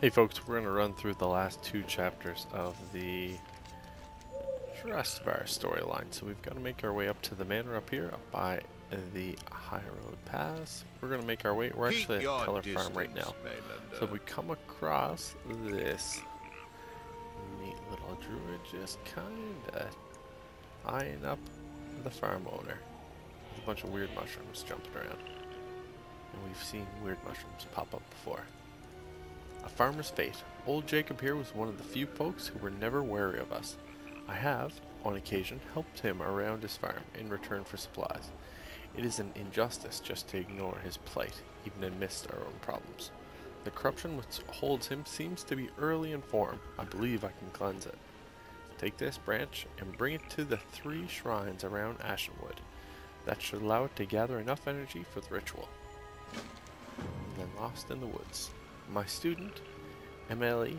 Hey folks, we're going to run through the last two chapters of the Drustvar storyline. So we've got to make our way up to the manor up here, up by the High Road Pass. We're going to make our way, we're actually at Teller Farm right now. So we come across this neat little druid just kinda eyeing up the farm owner. There's a bunch of weird mushrooms jumping around. And we've seen weird mushrooms pop up before. A farmer's fate. Old Jacob here was one of the few folks who were never wary of us. I have, on occasion, helped him around his farm in return for supplies. It is an injustice just to ignore his plight, even amidst our own problems. The corruption which holds him seems to be early in form. I believe I can cleanse it. Take this branch and bring it to the 3 shrines around Ashenwood. That should allow it to gather enough energy for the ritual. And then lost in the woods. My student, Emily,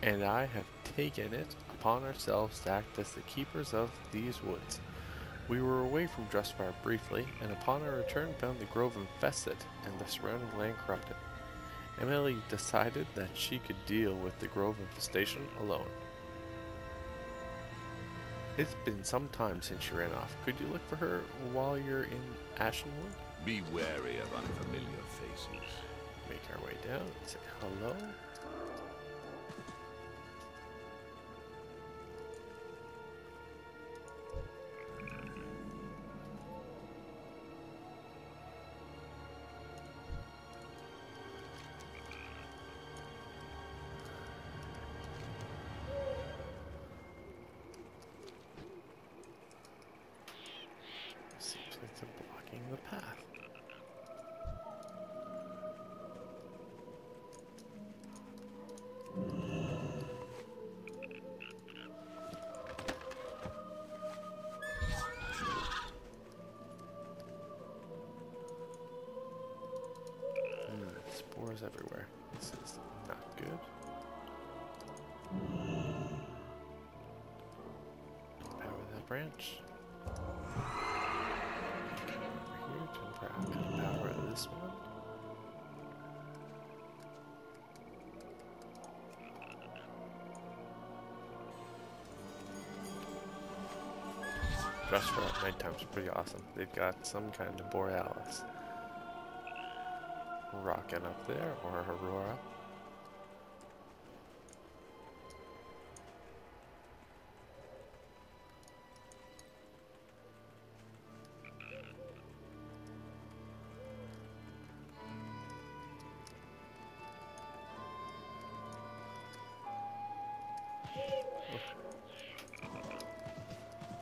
and I have taken it upon ourselves to act as the keepers of these woods. We were away from Drustvar briefly, and upon our return found the grove infested and the surrounding land corrupted. Emily decided that she could deal with the grove infestation alone. It's been some time since she ran off. Could you look for her while you're in Ashenwood? Be wary of unfamiliar faces. Make our way down and say hello. Seems like they're blocking the path. Spores everywhere. This is not good. Power that branch. Come over here to power this one. Drustvar at nighttime is pretty awesome. They've got some kind of borealis rocking up there, or aurora.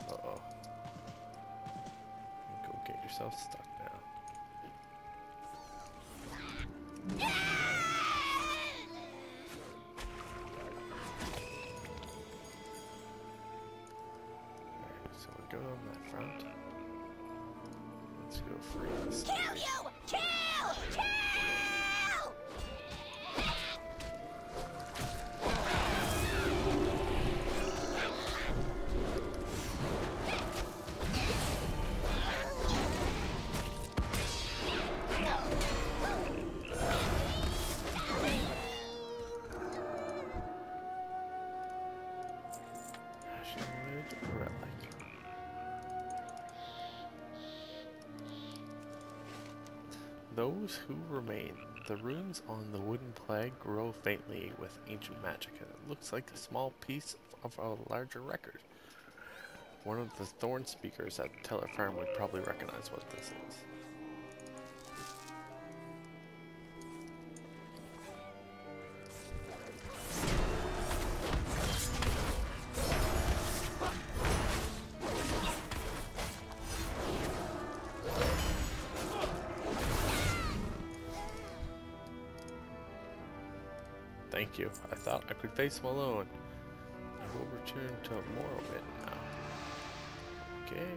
Uh-oh. Go get yourself stuck now. So we go on that front. Let's go freeze. Kill you! Kill! Kill! Ashenwood relic. Those who remain. The runes on the wooden plaque grow faintly with ancient magic, and it looks like a small piece of a larger record. One of the thorn speakers at Teller Farm would probably recognize what this is. Thank you. I thought I could face him alone. I will return to Morrowind now. Okay.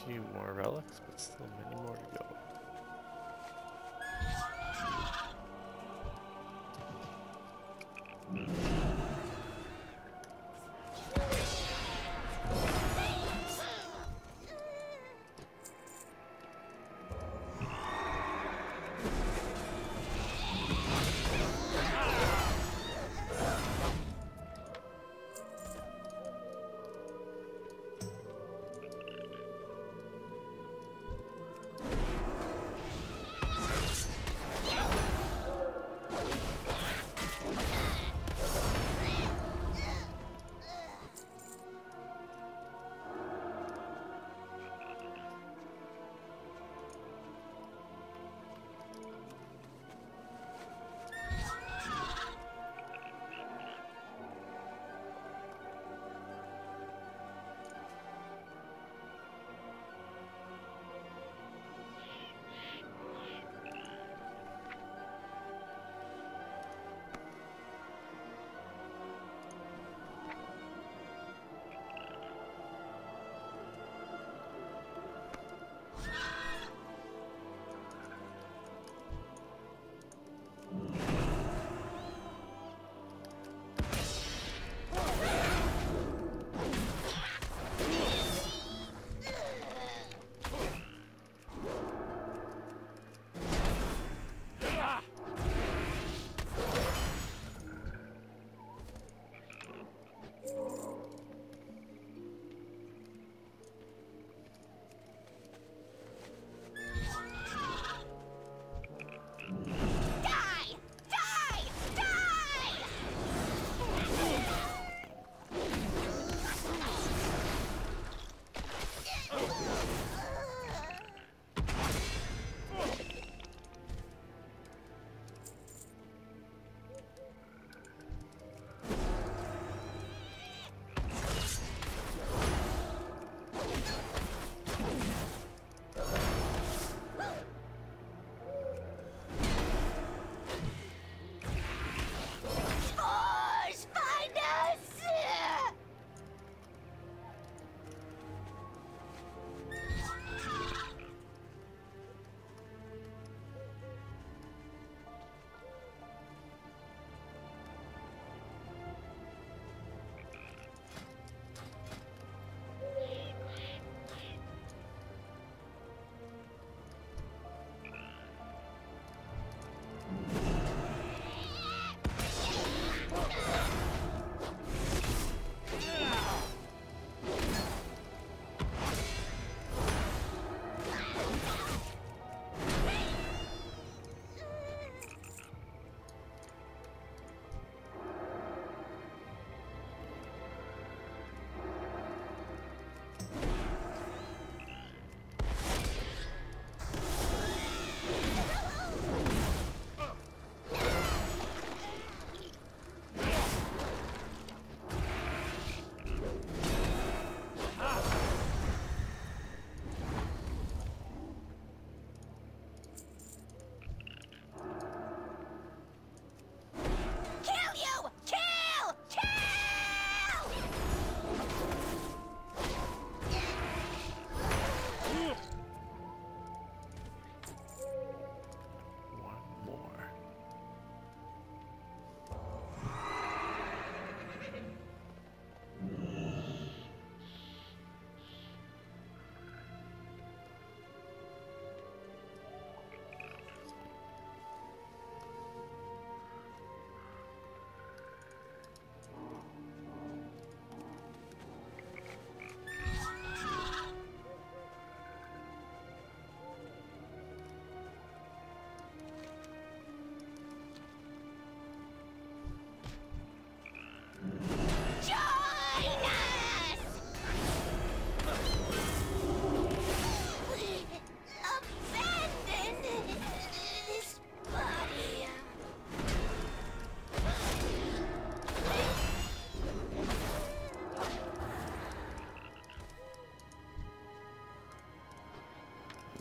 few more relics, but still many more to go.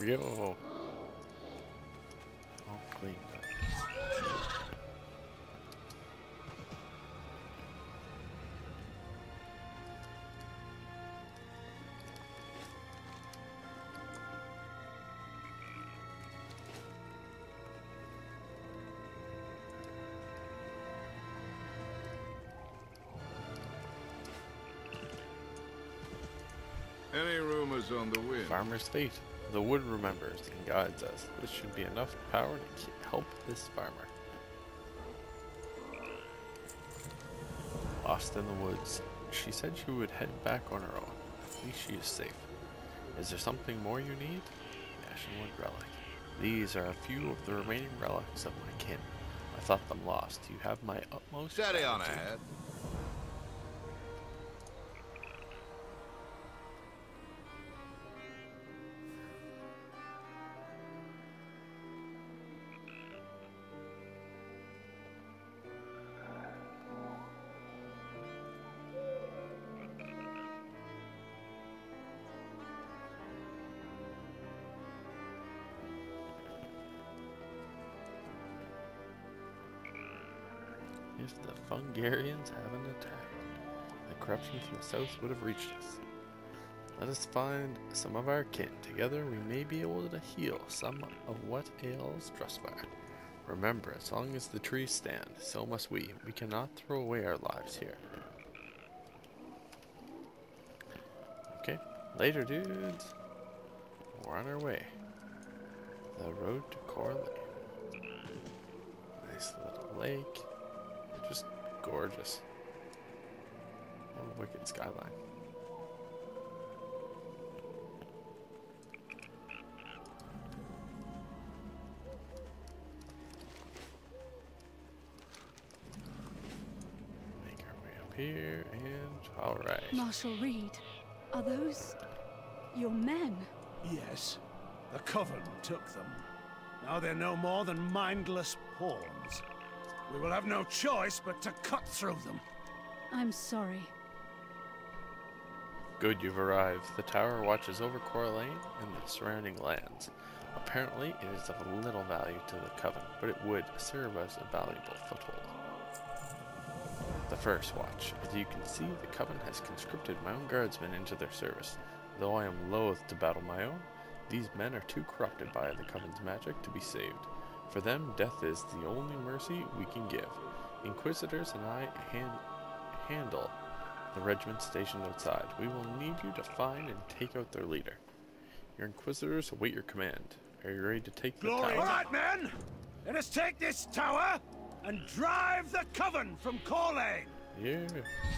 Yo. All clean. Any rumors on the wind? Farmer's fate. The wood remembers and guides us. This should be enough power to help this farmer. Lost in the woods. She said she would head back on her own. At least she is safe. Is there something more you need? Ashenwood relic. These are a few of the remaining relics of my kin. I thought them lost. You have my utmost Steady on gratitude. ahead. If the Fungarians haven't attacked, the corruption from the south would have reached us. Let us find some of our kin. Together we may be able to heal some of what ails Drustvar. Remember, as long as the trees stand, so must we. We cannot throw away our lives here. Okay, later dudes. We're on our way. The road to Core Lake. Nice little lake. Just gorgeous. What a wicked skyline. Make our way up here and alright. Marshal Reed, are those your men? Yes, the Coven took them. Now they're no more than mindless pawns. We will have no choice but to cut through them. I'm sorry. Good, you've arrived. The tower watches over Core Lane and the surrounding lands. Apparently, it is of little value to the Coven, but it would serve as a valuable foothold. The First Watch. As you can see, the Coven has conscripted my own guardsmen into their service. Though I am loath to battle my own, these men are too corrupted by the Coven's magic to be saved. For them, death is the only mercy we can give. Inquisitors and I handle the regiment stationed outside. We will need you to find and take out their leader. Your Inquisitors await your command. Are you ready to take the tower? All right, men! Let us take this tower and drive the Coven from Core Lane. Yeah.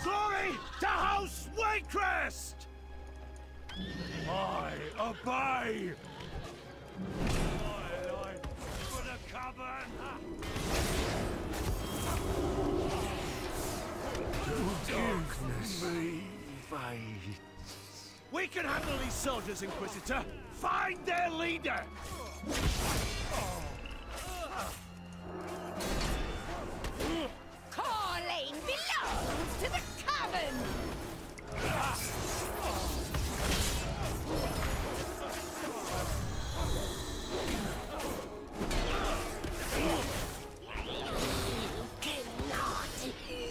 Glory to House Waycrest! I obey! For the Coven! Darkness. We can handle these soldiers, Inquisitor. Find their leader! Core Lane belongs to the Coven!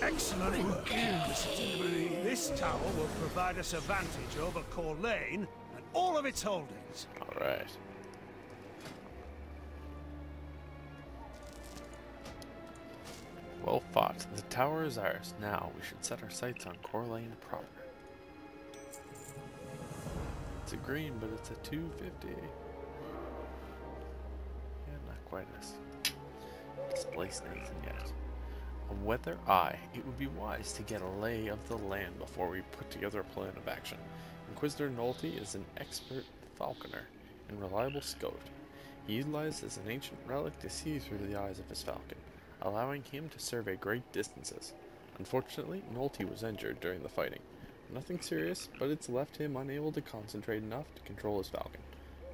Excellent work. This tower will provide us advantage over Core Lane and all of its holdings. Alright. Well fought. The tower is ours. Now we should set our sights on Core Lane proper. It's a green, but it's a 250. Yeah, not quite as displaced anything yet. A weather eye. It would be wise to get a lay of the land before we put together a plan of action. Inquisitor Nolte is an expert falconer and reliable scout. He utilizes an ancient relic to see through the eyes of his falcon, allowing him to survey great distances. Unfortunately, Nolte was injured during the fighting. Nothing serious, but it's left him unable to concentrate enough to control his falcon.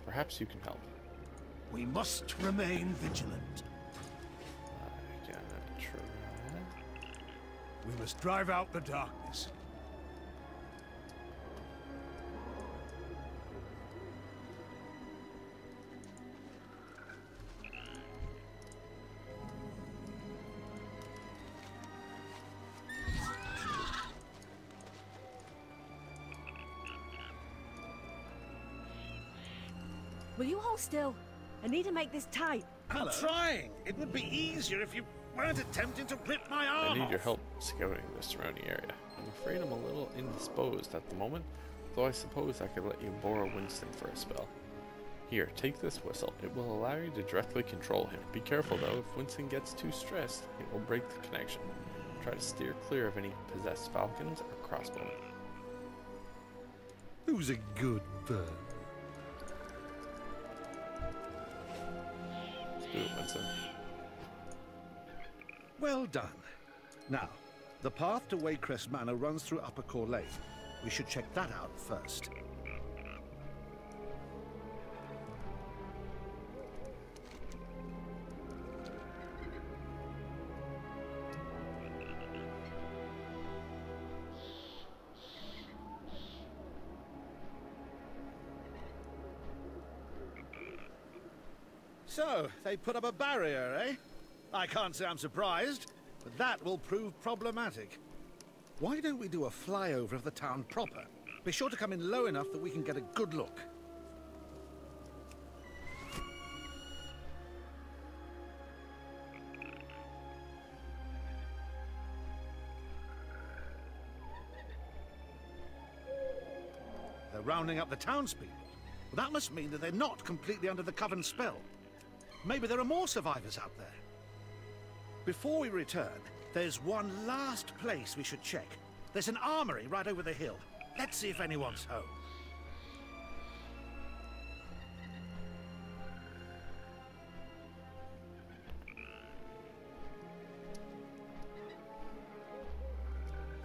Perhaps you can help. We must remain vigilant. I can try. We must drive out the darkness. Will you hold still? I need to make this tight. I'm trying. It would be easier if you weren't attempting to rip my arm I need your off. help scouting the surrounding area. I'm afraid I'm a little indisposed at the moment. though I suppose I could let you borrow Winston for a spell. Here, take this whistle. It will allow you to directly control him. Be careful though, if Winston gets too stressed, it will break the connection. Try to steer clear of any possessed falcons or crossbowmen. Who's a good bird? Let's do it, Winston. Well done. Now, the path to Waycrest Manor runs through Upper Core Lane. We should check that out first. So, they put up a barrier, eh? I can't say I'm surprised, but that will prove problematic. Why don't we do a flyover of the town proper? Be sure to come in low enough that we can get a good look. They're rounding up the townspeople. Well, that must mean that they're not completely under the Coven's spell. Maybe there are more survivors out there. Before we return, there's one last place we should check. There's an armory right over the hill. Let's see if anyone's home.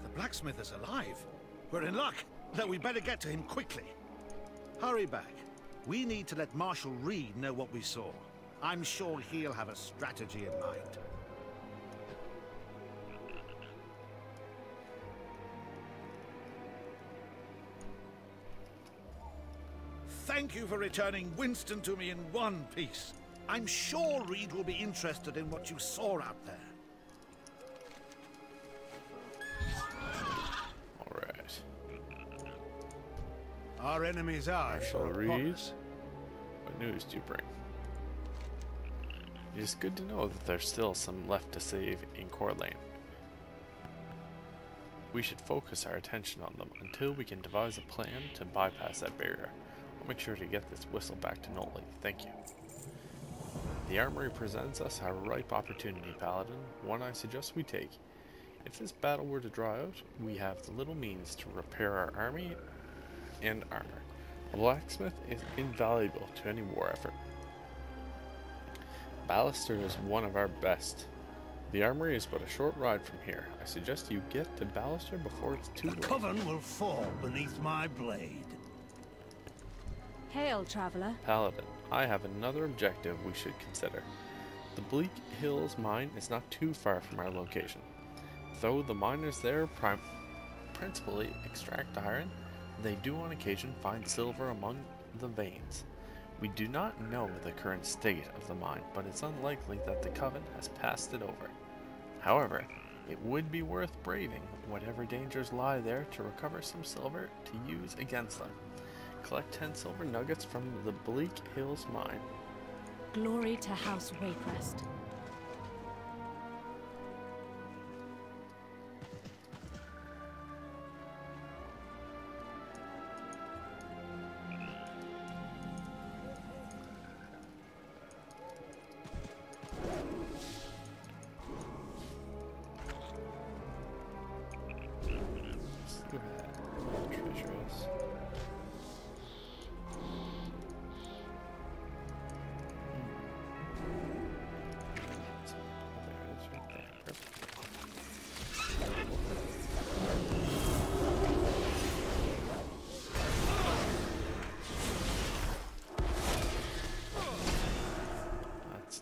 The blacksmith is alive. We're in luck. Though we better get to him quickly. Hurry back. We need to let Marshal Reed know what we saw. I'm sure he'll have a strategy in mind. Thank you for returning Winston to me in one piece. I'm sure Reed will be interested in what you saw out there. Alright. Our enemies are Marshal Reed, what news do you bring? It is good to know that there's still some left to save in Core Lane. We should focus our attention on them until we can devise a plan to bypass that barrier. I'll make sure to get this whistle back to Nolly. Thank you. The armory presents us a ripe opportunity, Paladin, one I suggest we take. If this battle were to draw out, we have the little means to repair our army and armor. A blacksmith is invaluable to any war effort. Ballister is one of our best. The armory is but a short ride from here. I suggest you get to Ballister before it's too late. The Coven will fall beneath my blade. Hail, traveler. Paladin, I have another objective we should consider. The Bleak Hills mine is not too far from our location. Though the miners there principally extract iron, they do on occasion find silver among the veins. We do not know the current state of the mine, but it's unlikely that the Coven has passed it over. However, it would be worth braving whatever dangers lie there to recover some silver to use against them. Collect 10 silver nuggets from the Bleak Hills mine. Glory to House Waycrest.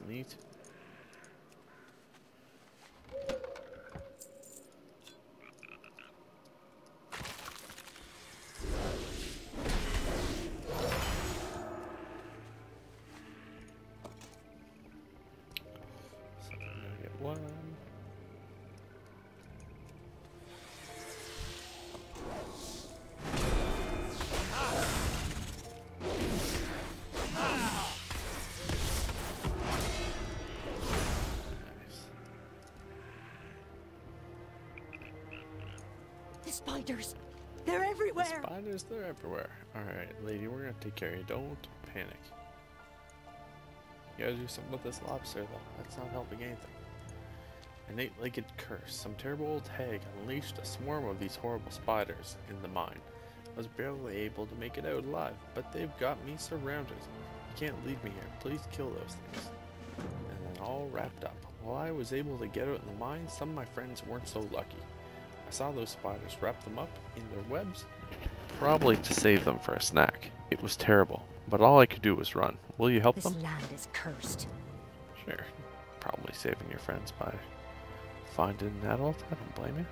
Neat. So I'm gonna get one. The spiders! They're The everywhere. spiders, they're everywhere. Alright, lady, we're gonna take care of you. Don't panic. You gotta do something with this lobster, though. That's not helping anything. An eight-legged curse. Some terrible old hag unleashed a swarm of these horrible spiders in the mine. I was barely able to make it out alive, but they've got me surrounded. You can't leave me here. Please kill those things. And then all wrapped up. While I was able to get out in the mine, some of my friends weren't so lucky. I saw those spiders wrap them up in their webs, probably to save them for a snack. It was terrible, but all I could do was run. Will you help them? This land is cursed. Sure. Probably saving your friends by finding an adult. I don't blame you.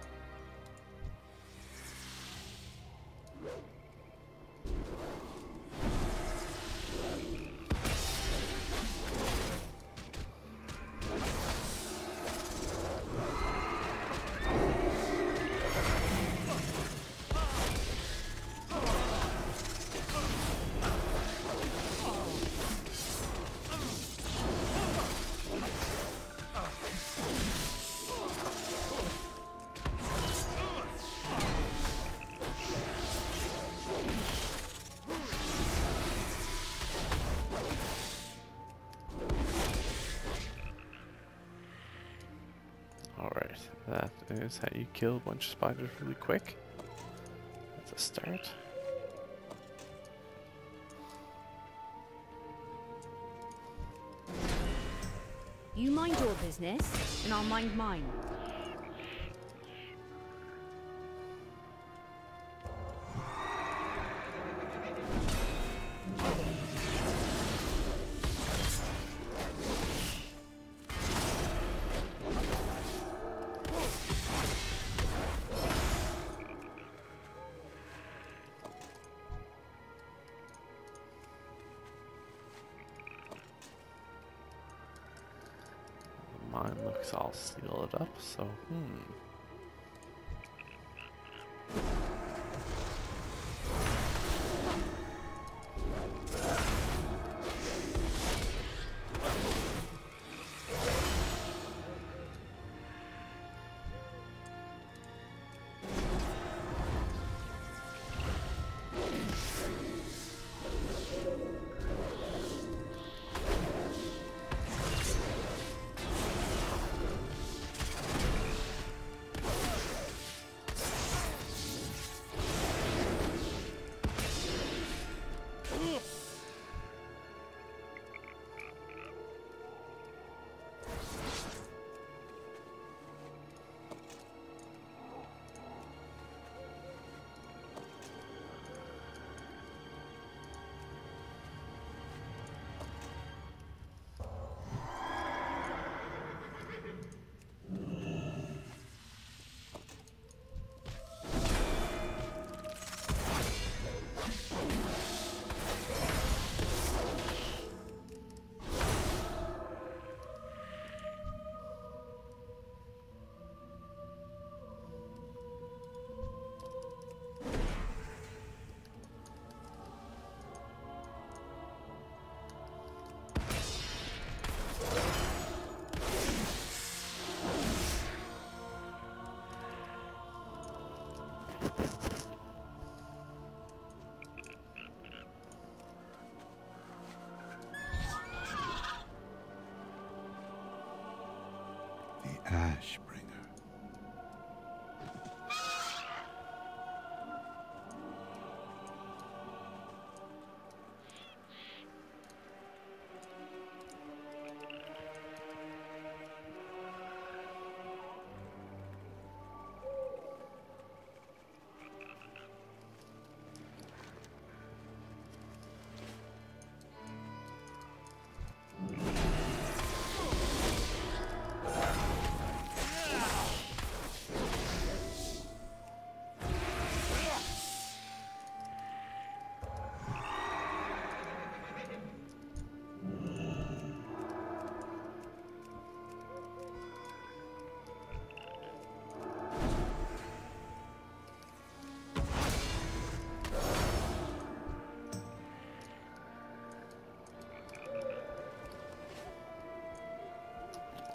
Alright, that is how you kill a bunch of spiders really quick. That's a start. You mind your business, and I'll mind mine. Mine looks all sealed up, so Ashbringer.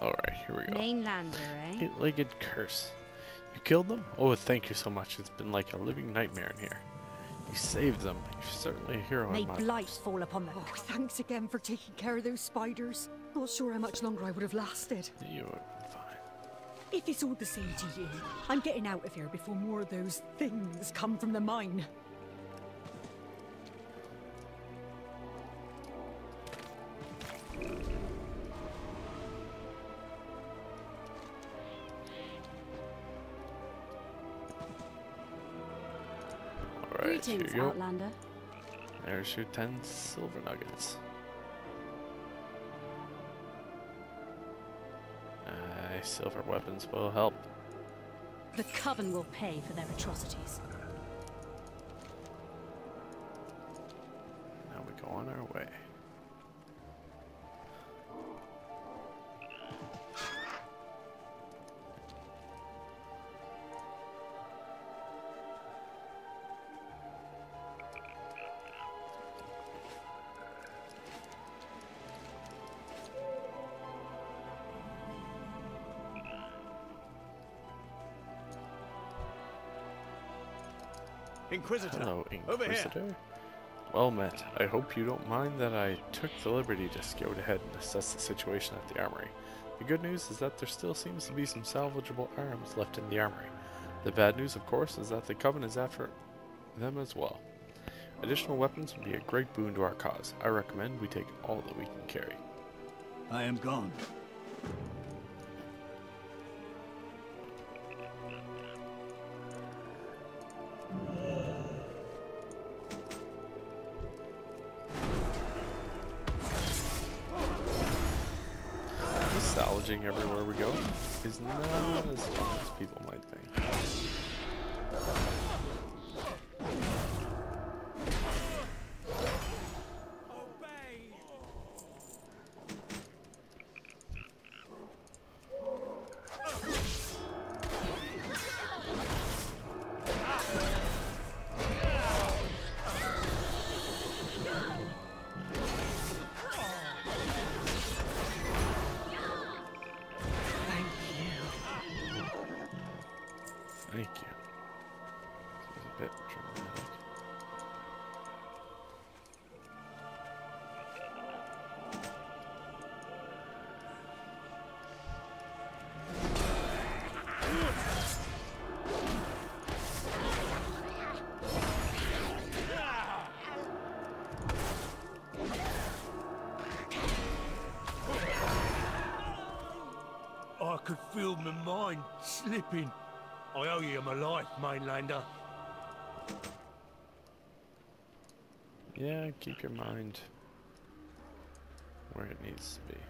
alright, here we go. Mainlander, eh? Eight-legged curse. You killed them? Oh, thank you so much. It's been like a living nightmare in here. You saved them. You're certainly a hero May in my blight books. fall upon them. Oh, thanks again for taking care of those spiders. Not sure how much longer I would have lasted. You would have been fine. If it's all the same to you, I'm getting out of here before more of those things come from the mine. Alright, here Greetings, you go. Outlander. There's your 10 silver nuggets. Silver weapons will help. The Coven will pay for their atrocities. Now we go on our way. Inquisitor. Hello, Over here. Inquisitor. Well met. I hope you don't mind that I took the liberty to scout ahead and assess the situation at the armory. The good news is that there still seems to be some salvageable arms left in the armory. The bad news, of course, is that the Coven is after them as well. Additional weapons would be a great boon to our cause. I recommend we take all that we can carry. I am gone. Salvaging everywhere we go is not as fun as people might think. Thank you. This is a bit dramatic. I could feel my mind slipping. I owe you my life, Mainlander. Yeah, keep your mind where it needs to be.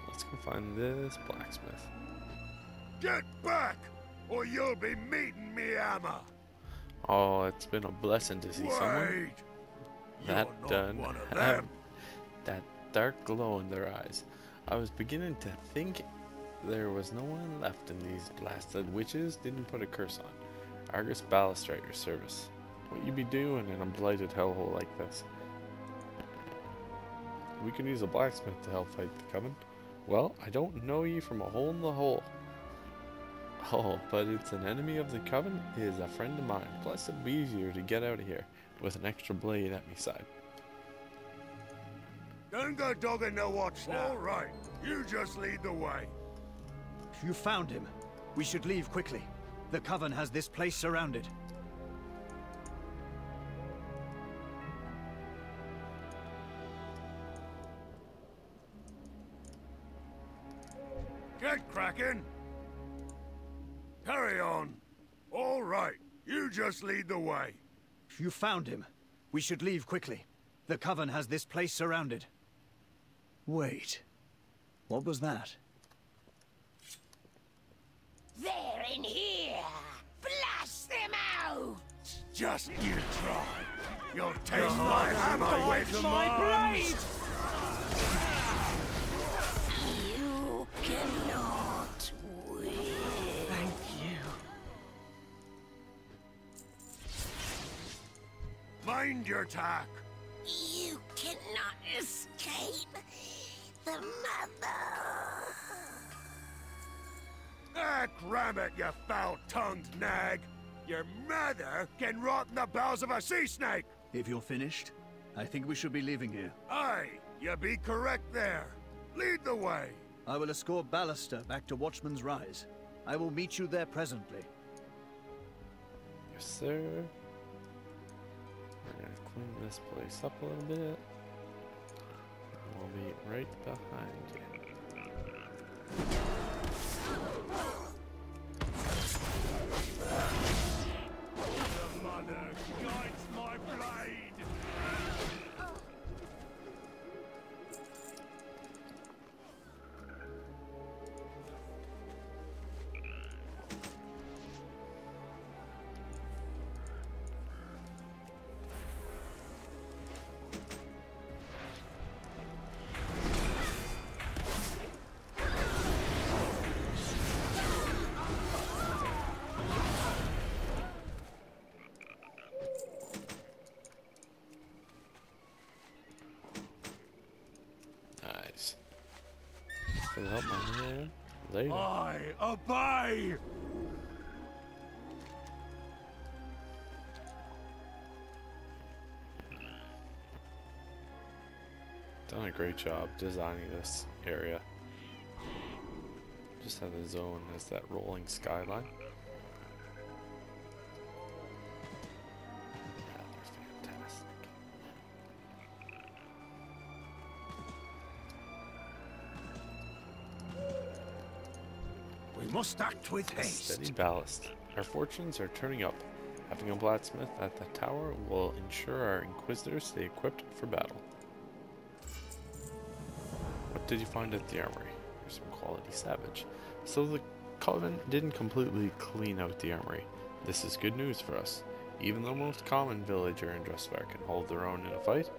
Let's go find this blacksmith. Get back, or you'll be meeting me hammer. Oh, it's been a blessing to see someone that You're not done one of have them. that dark glow in their eyes. I was beginning to think there was no one left and these blasted witches didn't put a curse on. Argus Baluster at your service. What you be doing in a blighted hellhole like this? We could use a blacksmith to help fight the Coven. Well, I don't know ye from a hole in the hole. Oh, but it's an enemy of the Coven is a friend of mine. Plus it'd be easier to get out of here with an extra blade at me side. Don't go dogging the watch now. All right, you just lead the way. You found him. We should leave quickly. The Coven has this place surrounded. Get cracking. Carry on. All right, you just lead the way. You found him. We should leave quickly. The Coven has this place surrounded. Wait. What was that? They're in here! Blast them out! Just you try. You'll taste my hammer with my blade! You cannot win. Thank you. Mind your tack! You cannot escape the mother. Ah, cram it, you foul-tongued nag! Your mother can rot in the bowels of a sea snake! If you're finished, I think we should be leaving here. Aye, you be correct there. Lead the way. I will escort Ballister back to Watchman's Rise. I will meet you there presently. Yes, sir. We're gonna clean this place up a little bit. We'll be right behind you. The mother guides my blade! Nice. Fill up my man. Later. I obey! Done a great job designing this area. Just have the zone as that rolling skyline. Yeah, they're fantastic. We must act with haste. Steady ballast. Our fortunes are turning up. Having a blacksmith at the tower will ensure our inquisitors stay equipped for battle. What did you find at the armory? Here's some quality savage. So the Coven didn't completely clean out the armory. This is good news for us. Even the most common villager in Drustvar can hold their own in a fight,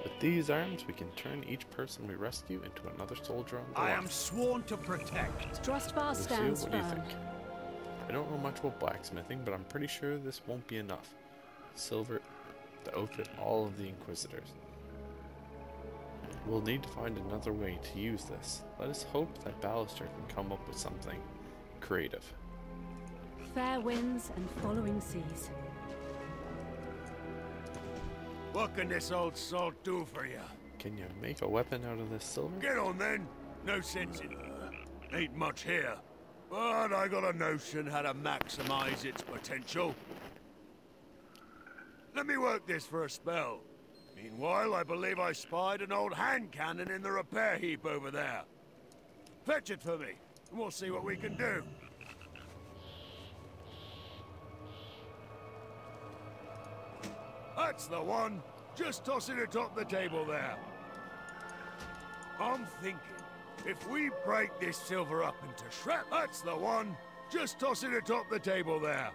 with these arms we can turn each person we rescue into another soldier on the I line. am sworn to protect. Drustvar Lucio, stands what do you firm. think? I don't know much about blacksmithing, but I'm pretty sure this won't be enough. Silver to outfit all of the Inquisitors. We'll need to find another way to use this. Let us hope that Ballister can come up with something creative. Fair winds and following seas. What can this old salt do for you? Can you make a weapon out of this silver? Get on then. No sense in ain't much here. But I got a notion how to maximize its potential. Let me work this for a spell. Meanwhile, I believe I spied an old hand cannon in the repair heap over there. Fetch it for me, and we'll see what we can do. That's the one. Just toss it atop the table there. I'm thinking, if we break this silver up into shrap, that's the one. Just toss it atop the table there.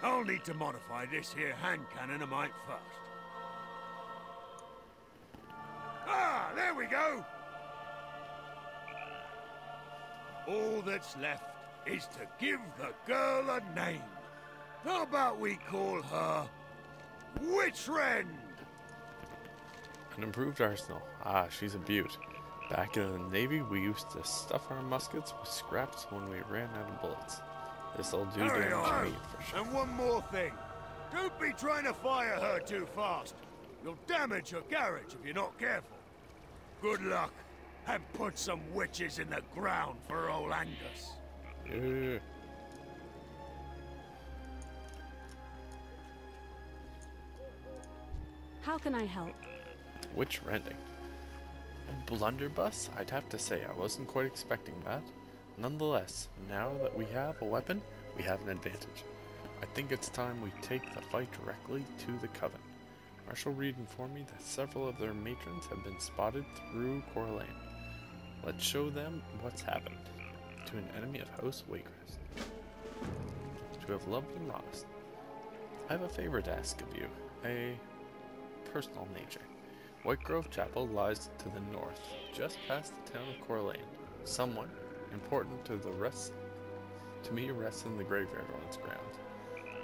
I'll need to modify this here hand cannon a mite first. Ah, there we go. All that's left is to give the girl a name. How about we call her Witchwren? An improved arsenal. Ah, she's a beaut. Back in the Navy, we used to stuff our muskets with scraps when we ran out of bullets. This'll do Carry damage on. to me for sure. And one more thing. Don't be trying to fire her too fast. You'll damage her carriage if you're not careful. Good luck, and put some witches in the ground for old Angus. Yeah. How can I help? Witch rending. A blunderbuss? I'd have to say I wasn't quite expecting that. Nonetheless, now that we have a weapon, we have an advantage. I think it's time we take the fight directly to the Coven. Marshal Reed informed me that several of their matrons have been spotted through Corlane. Let's show them what's happened to an enemy of House Waycrest. To have loved and lost. I have a favor to ask of you. personal nature. White Grove Chapel lies to the north, just past the town of Corlane. Someone important to me rests in the graveyard on its grounds.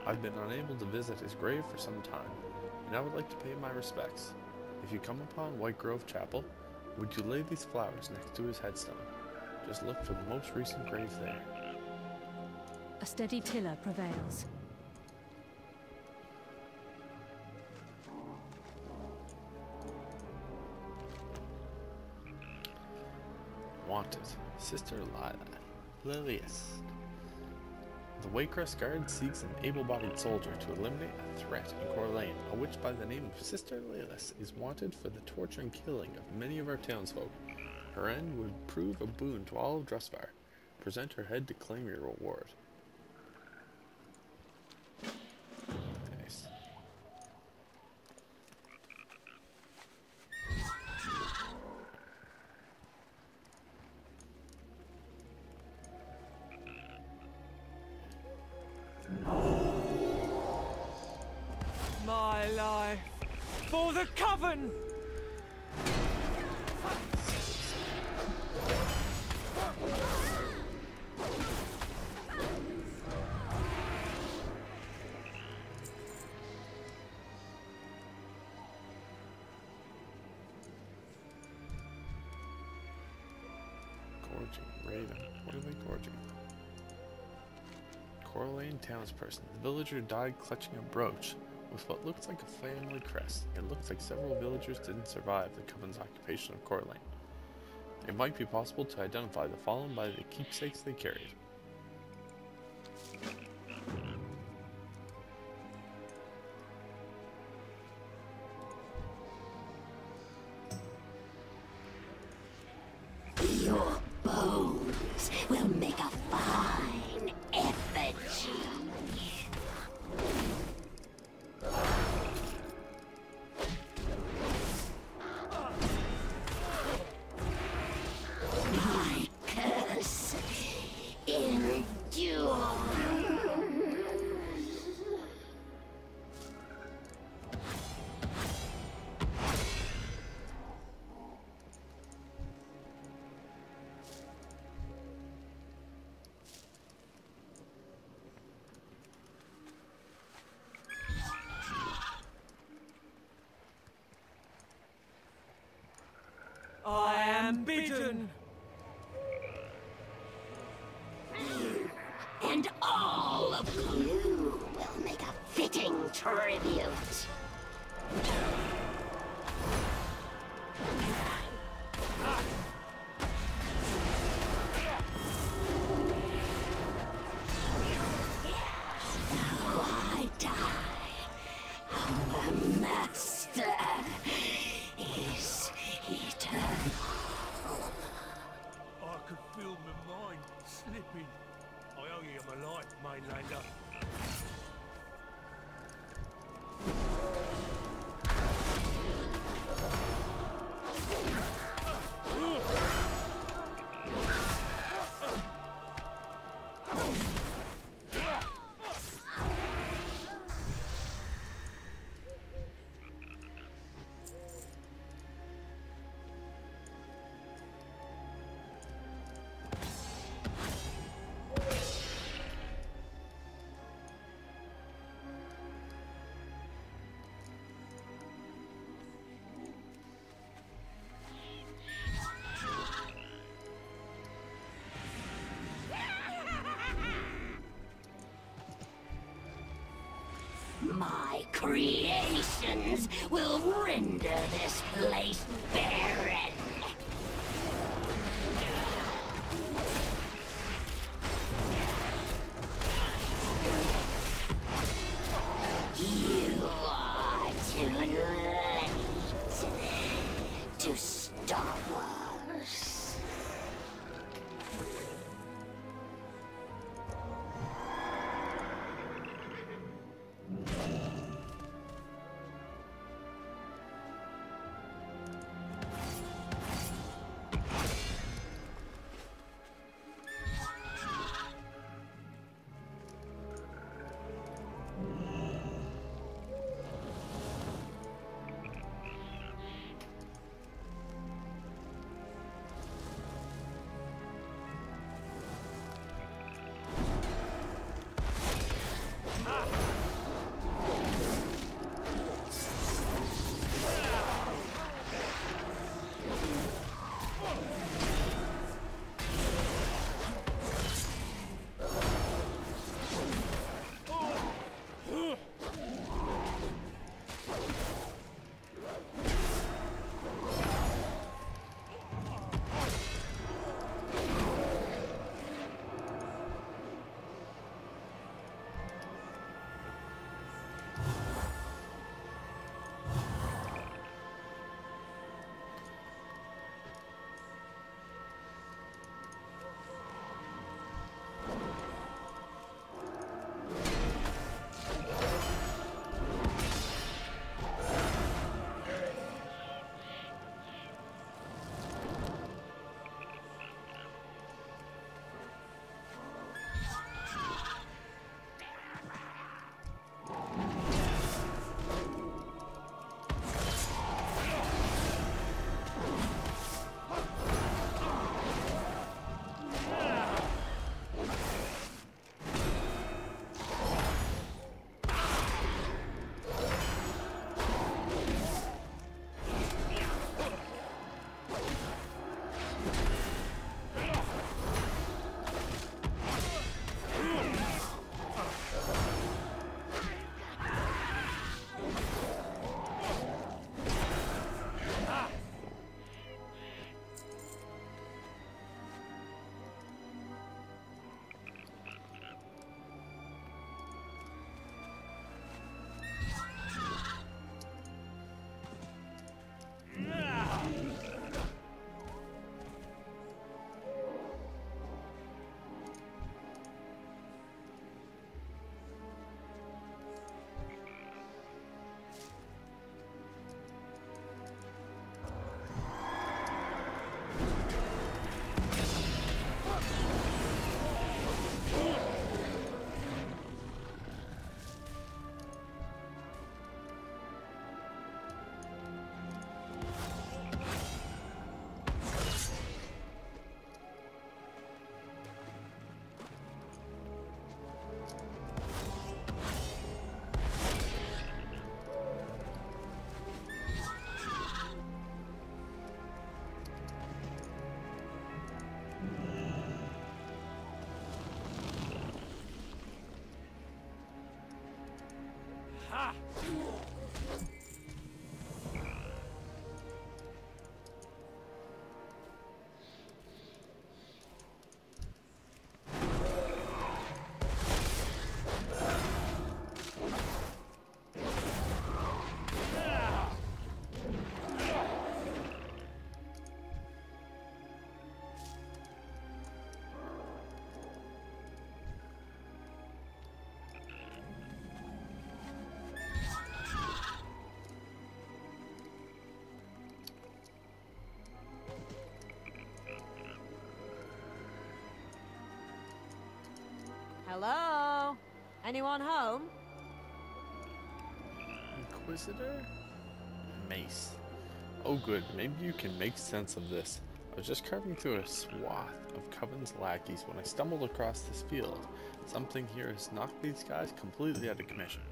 I've been unable to visit his grave for some time, and I would like to pay my respects. If you come upon White Grove Chapel, would you lay these flowers next to his headstone? Just look for the most recent grave there. A steady tiller prevails. Wanted, Sister Lilius. The Waycrest Guard seeks an able-bodied soldier to eliminate a threat in Corlane. A witch by the name of Sister Lilius is wanted for the torture and killing of many of our townsfolk. Her end would prove a boon to all of Drustvar. Present her head to claim your reward. Nice. My life for the Coven! Gorging. Raven. What are they gorging? Corlane townsperson. The villager died clutching a brooch with what looks like a family crest. It looks like several villagers didn't survive the Coven's occupation of Corlane. It might be possible to identify the fallen by the keepsakes they carried. Your bones will make a fine effigy. My curse endures. I am bidden! And all of you will make a fitting tribute. Now I die. The master is eternal. I could feel my mind slipping. I owe you my life, Mainlander. My creations will render this place barren. You are too late to stop us. Hello? Anyone home? Inquisitor? Mace. Oh good, maybe you can make sense of this. I was just carving through a swath of Coven's lackeys when I stumbled across this field. Something here has knocked these guys completely out of commission.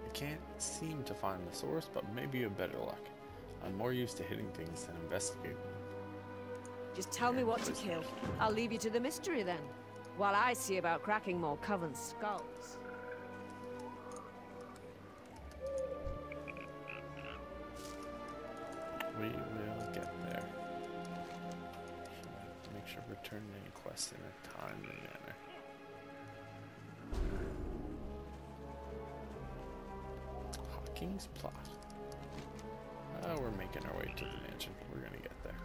I can't seem to find the source, but maybe you have better luck. I'm more used to hitting things than investigating them. Just tell me what to kill. I'll leave you to the mystery then, while I see about cracking more Coven skulls. We will get there. Should make sure we're turning any quests in a timely manner. Hawking's plot. We're making our way to the mansion. We're gonna get there.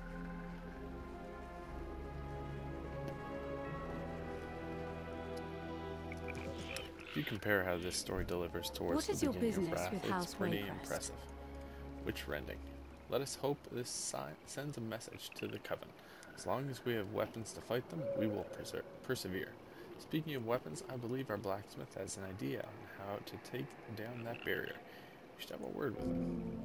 If you compare how this story delivers towards the beginning of Wrath, it's pretty impressive. Witch rending. Let us hope this sends a message to the Coven. As long as we have weapons to fight them, we will persevere. Speaking of weapons, I believe our blacksmith has an idea on how to take down that barrier. We should have a word with him.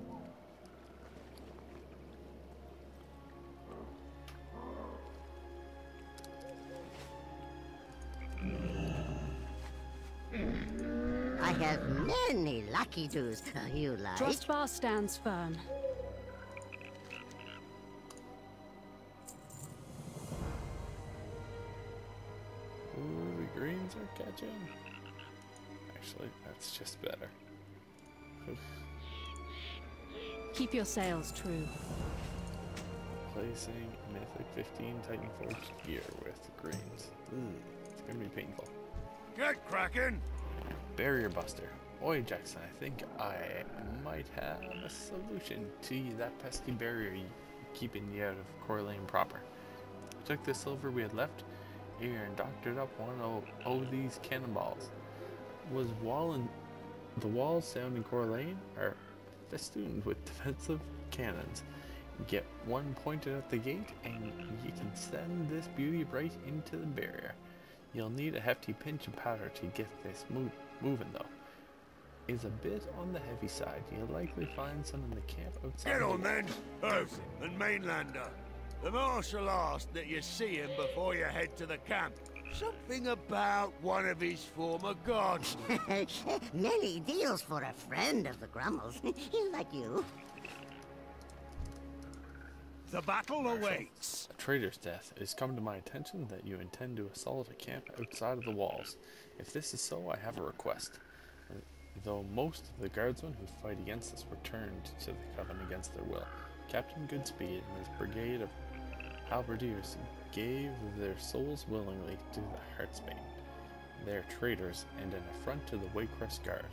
I have many lucky do's you like. Drustvar stands firm. Ooh, the greens are catching. Actually, that's just better. Oof. Keep your sails true. Placing Mythic 15 Titan Forge gear with greens. Ooh, it's gonna be painful. Get cracking! Barrier Buster. Oi, Jackson, I think I might have a solution to that pesky barrier keeping you out of Coeur Lane proper. I took the silver we had left here and doctored up one of these cannonballs. The walls surrounding Coeur Lane are festooned with defensive cannons. Get one pointed at the gate and you can send this beauty right into the barrier. You'll need a hefty pinch of powder to get this moving though. Is a bit on the heavy side. You'll likely find some in the camp outside. Get on then, Earth and Mainlander. The Marshal asked that you see him before you head to the camp. Something about one of his former gods. Many deals for a friend of the Grummels, like you. The battle awaits. A traitor's death. It has come to my attention that you intend to assault a camp outside of the walls. If this is so, I have a request. Though most of the guardsmen who fight against us returned to the Coven against their will, Captain Goodspeed and his brigade of halberdiers gave their souls willingly to the Heartsbane. They are traitors and an affront to the Waycrest Guard.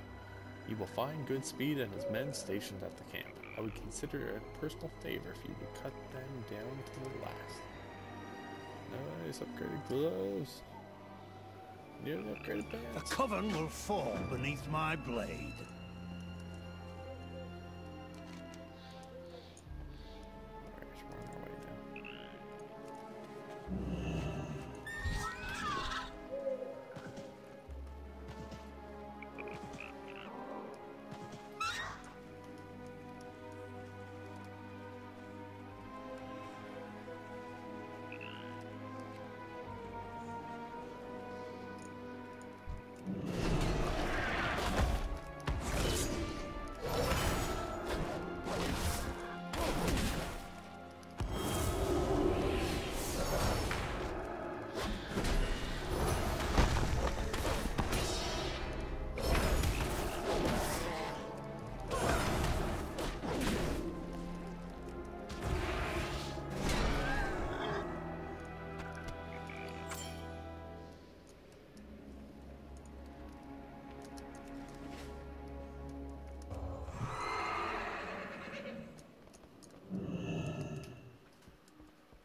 You will find Goodspeed and his men stationed at the camp. I would consider it a personal favor if you would cut them down to the last. Nice upgraded gloves. New upgraded pants. The Coven will fall beneath my blade. Alright, we're on our way now.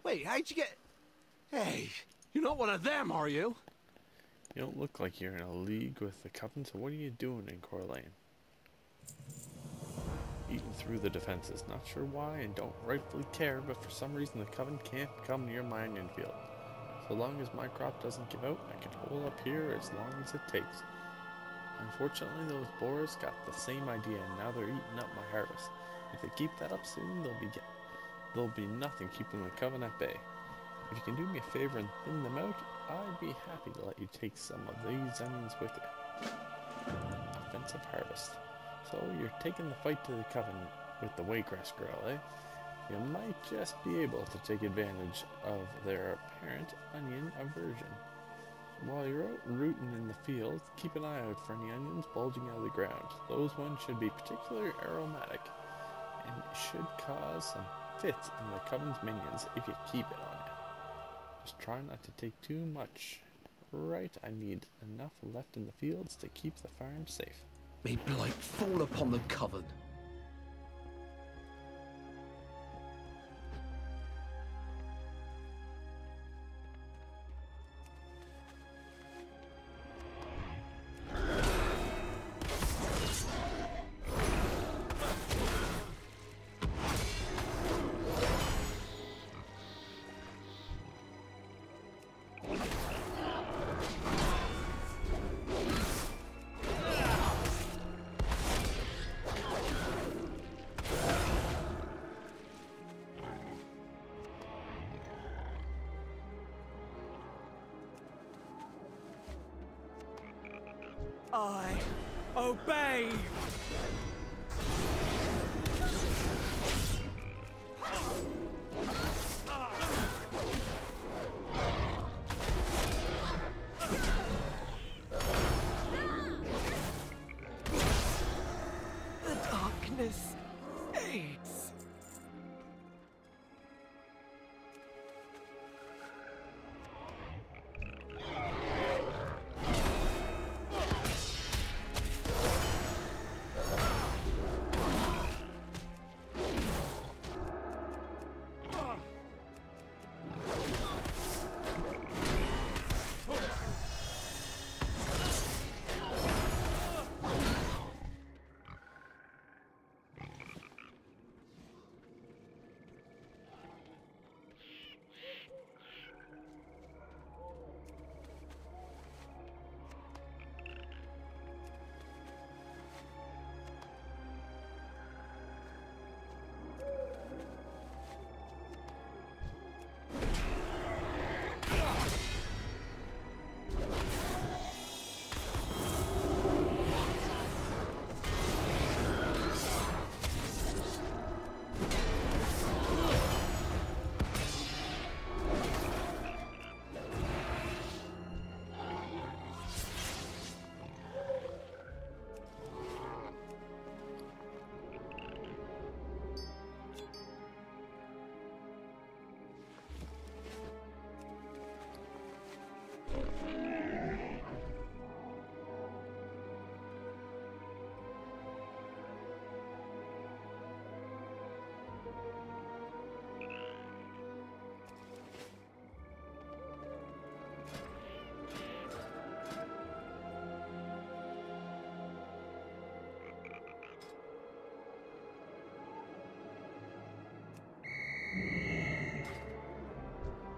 Wait, how'd you get... Hey, you're not one of them, are you? You don't look like you're in a league with the Coven, so what are you doing in Coeur Lane? Eating through the defenses. Not sure why and don't rightfully care, but for some reason the Coven can't come near my onion field. So long as my crop doesn't give out, I can hold up here as long as it takes. Unfortunately, those boars got the same idea, and now they're eating up my harvest. If they keep that up soon, there'll be nothing keeping the coven at bay. If you can do me a favor and thin them out, I'd be happy to let you take some of these onions with you. Offensive harvest. So you're taking the fight to the coven with the Waycrest girl, eh? You might just be able to take advantage of their apparent onion aversion. While you're out rooting in the field, keep an eye out for any onions bulging out of the ground. Those ones should be particularly aromatic and should cause some fits in the coven's minions if you keep it on you. Just try not to take too much. Right, I need enough left in the fields to keep the farm safe. May blight fall upon the coven. I obey! The darkness fades.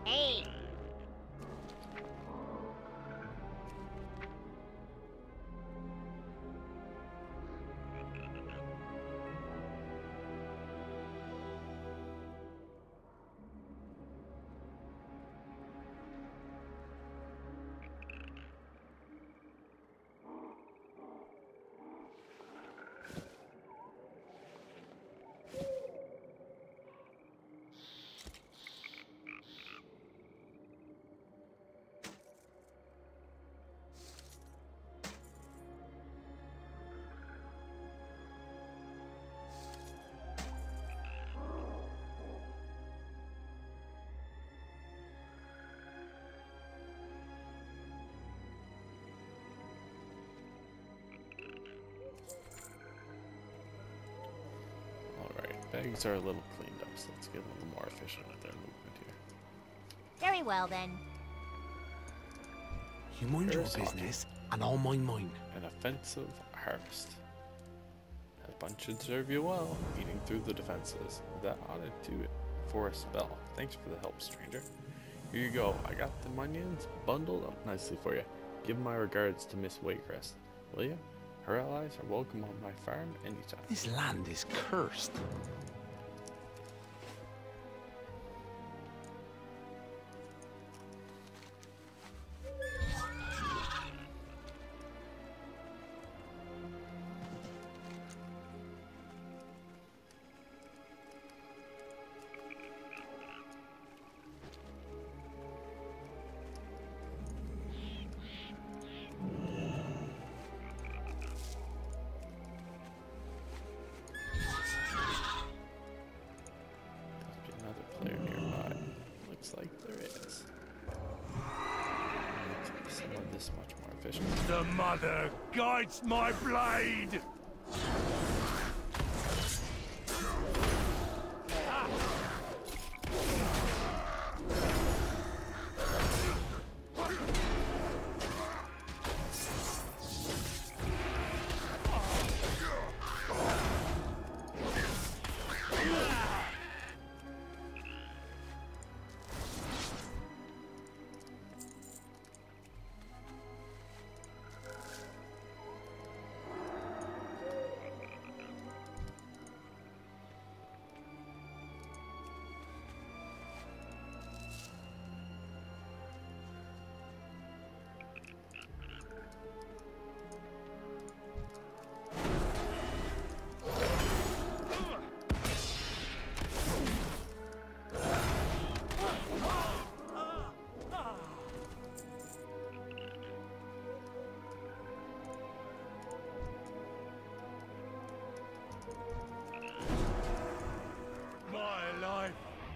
Hey! Bags are a little cleaned up, so let's get a little more efficient with their movement here. Very well, then. You mind your business, and I'll mind mine. An offensive harvest. That bunch should serve you well, eating through the defenses. That ought to do it for a spell. Thanks for the help, stranger. Here you go. I got the onions bundled up nicely for you. Give my regards to Miss Waycrest, will you? Her allies are welcome on my farm anytime. This land is cursed. Player nearby. Looks like there is. Make some of this much more efficient. The mother guides my blade!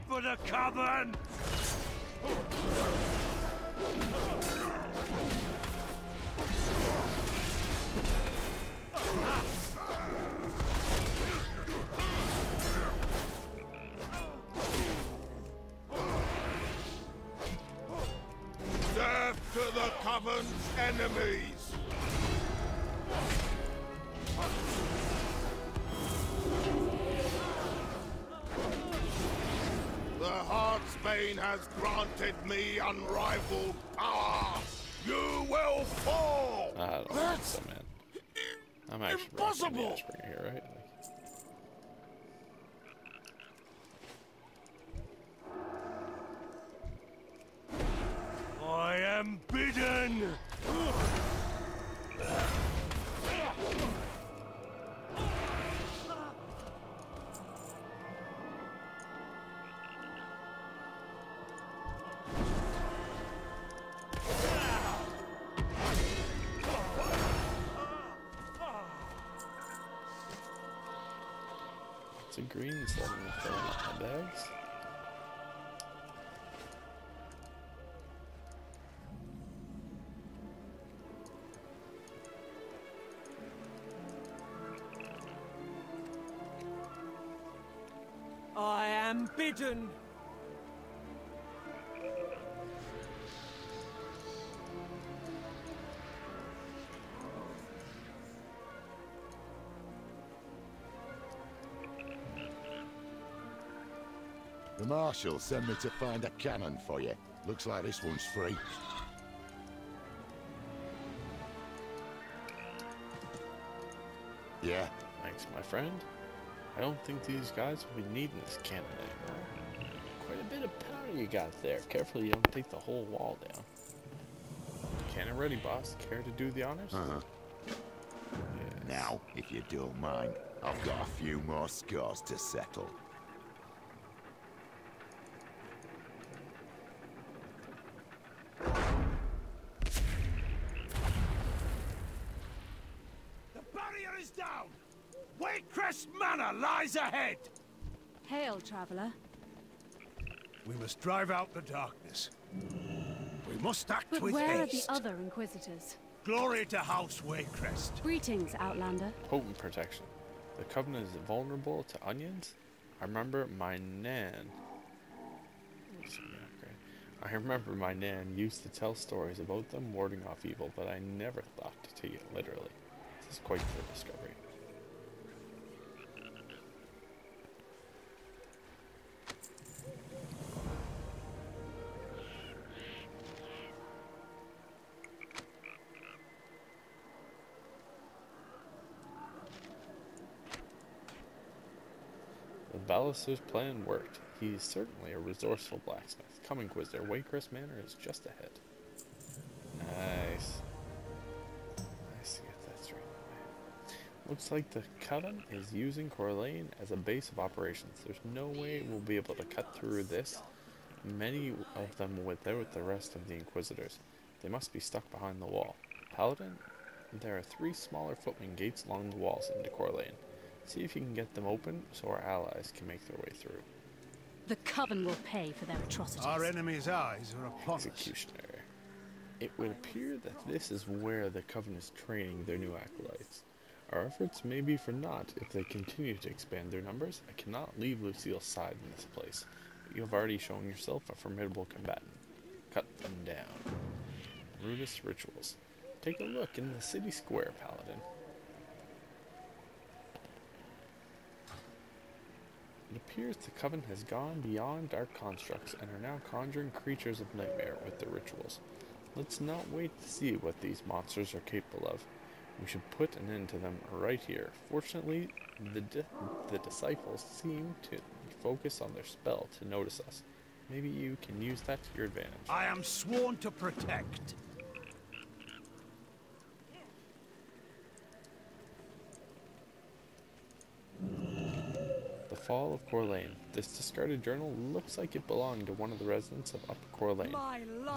For the coven! Death to the coven's enemies! Heartsbane has granted me unrivaled power. You will fall. I don't think so, man. I'm actually impossible here, right? I am bidden. Some greens letting me fill up my bags. I am bidden. The Marshal sent me to find a cannon for you. Looks like this one's free. Yeah? Thanks, my friend. I don't think these guys will be needing this cannon anymore. Quite a bit of powder you got there. Careful you don't take the whole wall down. Cannon ready, boss. Care to do the honors? Uh-huh. Yes. Now, if you don't mind, I've got a few more scores to settle. Down! Waycrest Manor lies ahead! Hail, traveler. We must drive out the darkness. We must act But with where haste. are the other Inquisitors? Glory to House Waycrest. Greetings, Outlander. Potent protection. The Covenant is vulnerable to onions? I remember my nan used to tell stories about them warding off evil, but I never thought to take it literally. This is quite the discovery. Ballister's plan worked. He's certainly a resourceful blacksmith. Come, Inquisitor, Waycrest Manor is just ahead. Nice. I see if that's right away. Looks like the Coven is using Corlane as a base of operations. There's no way we'll be able to cut through this, many of them without the rest of the Inquisitors. They must be stuck behind the wall. Paladin, there are 3 smaller footman gates along the walls into Corlane. See if you can get them open so our allies can make their way through. The Coven will pay for their atrocities. Our enemy's eyes are upon us. Executioner. It would appear that this is where the Coven is training their new acolytes. Our efforts may be for naught if they continue to expand their numbers. I cannot leave Lucille's side in this place, but you have already shown yourself a formidable combatant. Cut them down. Rudest rituals. Take a look in the city square, Paladin. It appears the Coven has gone beyond dark constructs and are now conjuring creatures of nightmare with their rituals. Let's not wait to see what these monsters are capable of. We should put an end to them right here. Fortunately, the disciples seem to focus on their spell to notice us. Maybe you can use that to your advantage. I am sworn to protect. The Fall of Corlane. This discarded journal looks like it belonged to one of the residents of Upper Corlane.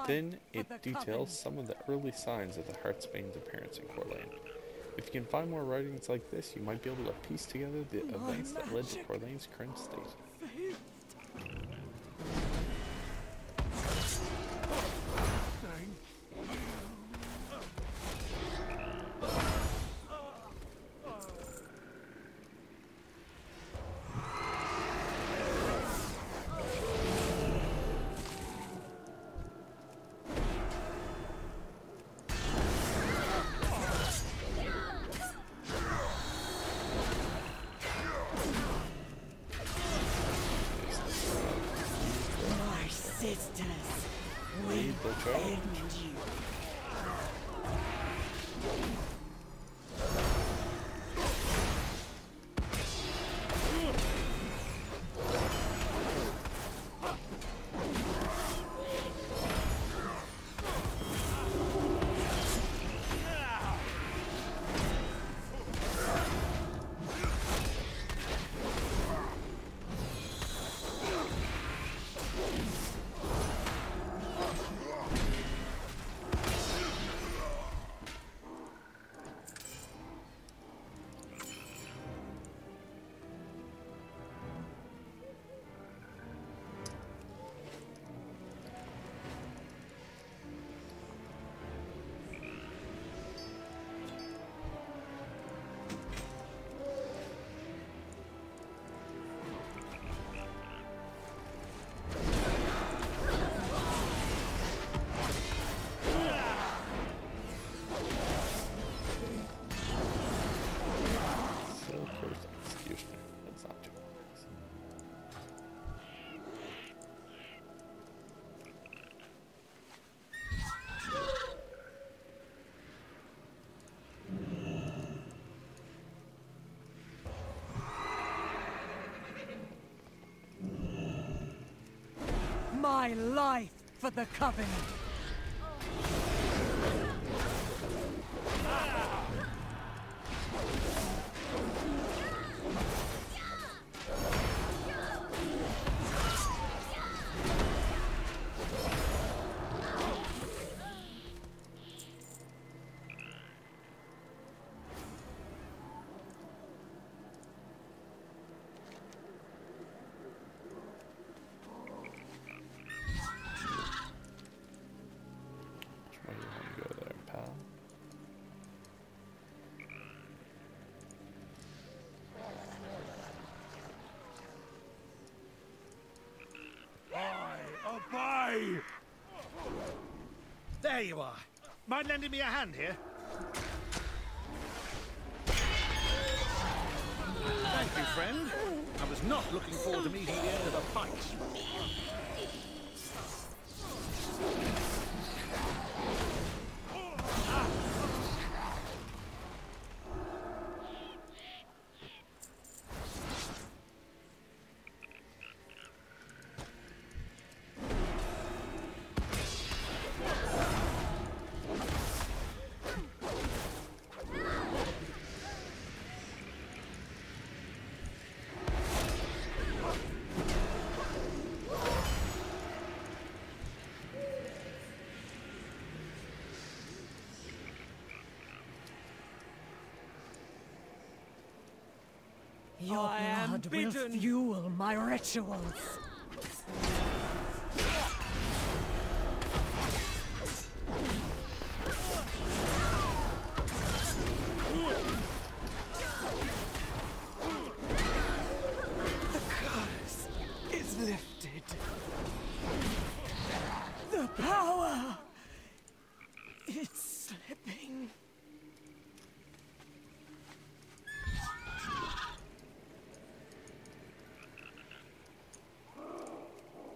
Within, it details some of the early signs of the Heartsbane's appearance in Corlane. If you can find more writings like this, you might be able to piece together the events that led to Corlane's current state. My life for the Covenant! There you are. Mind lending me a hand here? Thank you, friend. I was not looking forward to meeting the end of a fight. Your blood will fuel my rituals. The curse is lifted. The power is slipping.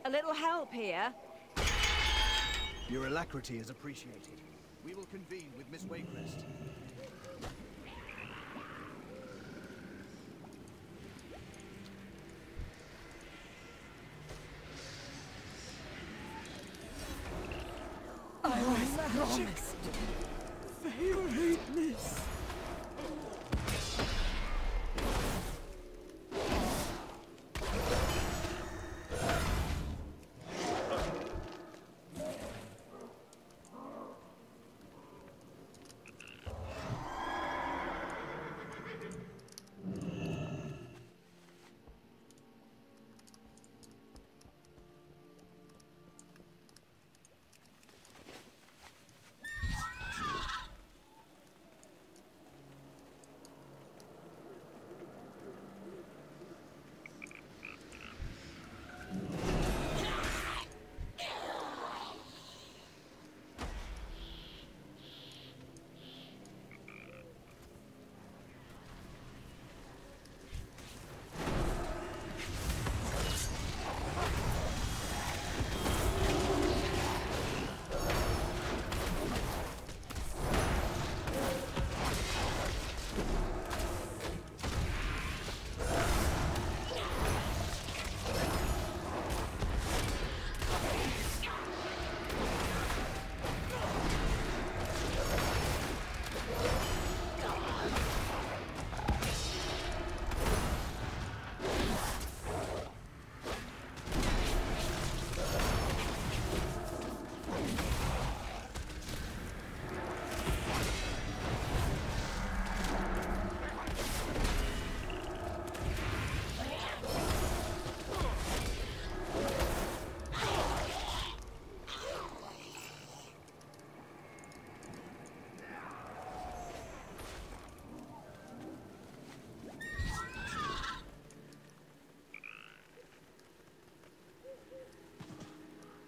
A little help here? Your alacrity is appreciated. We will convene with Miss Waycrest. I was promised favoriteness.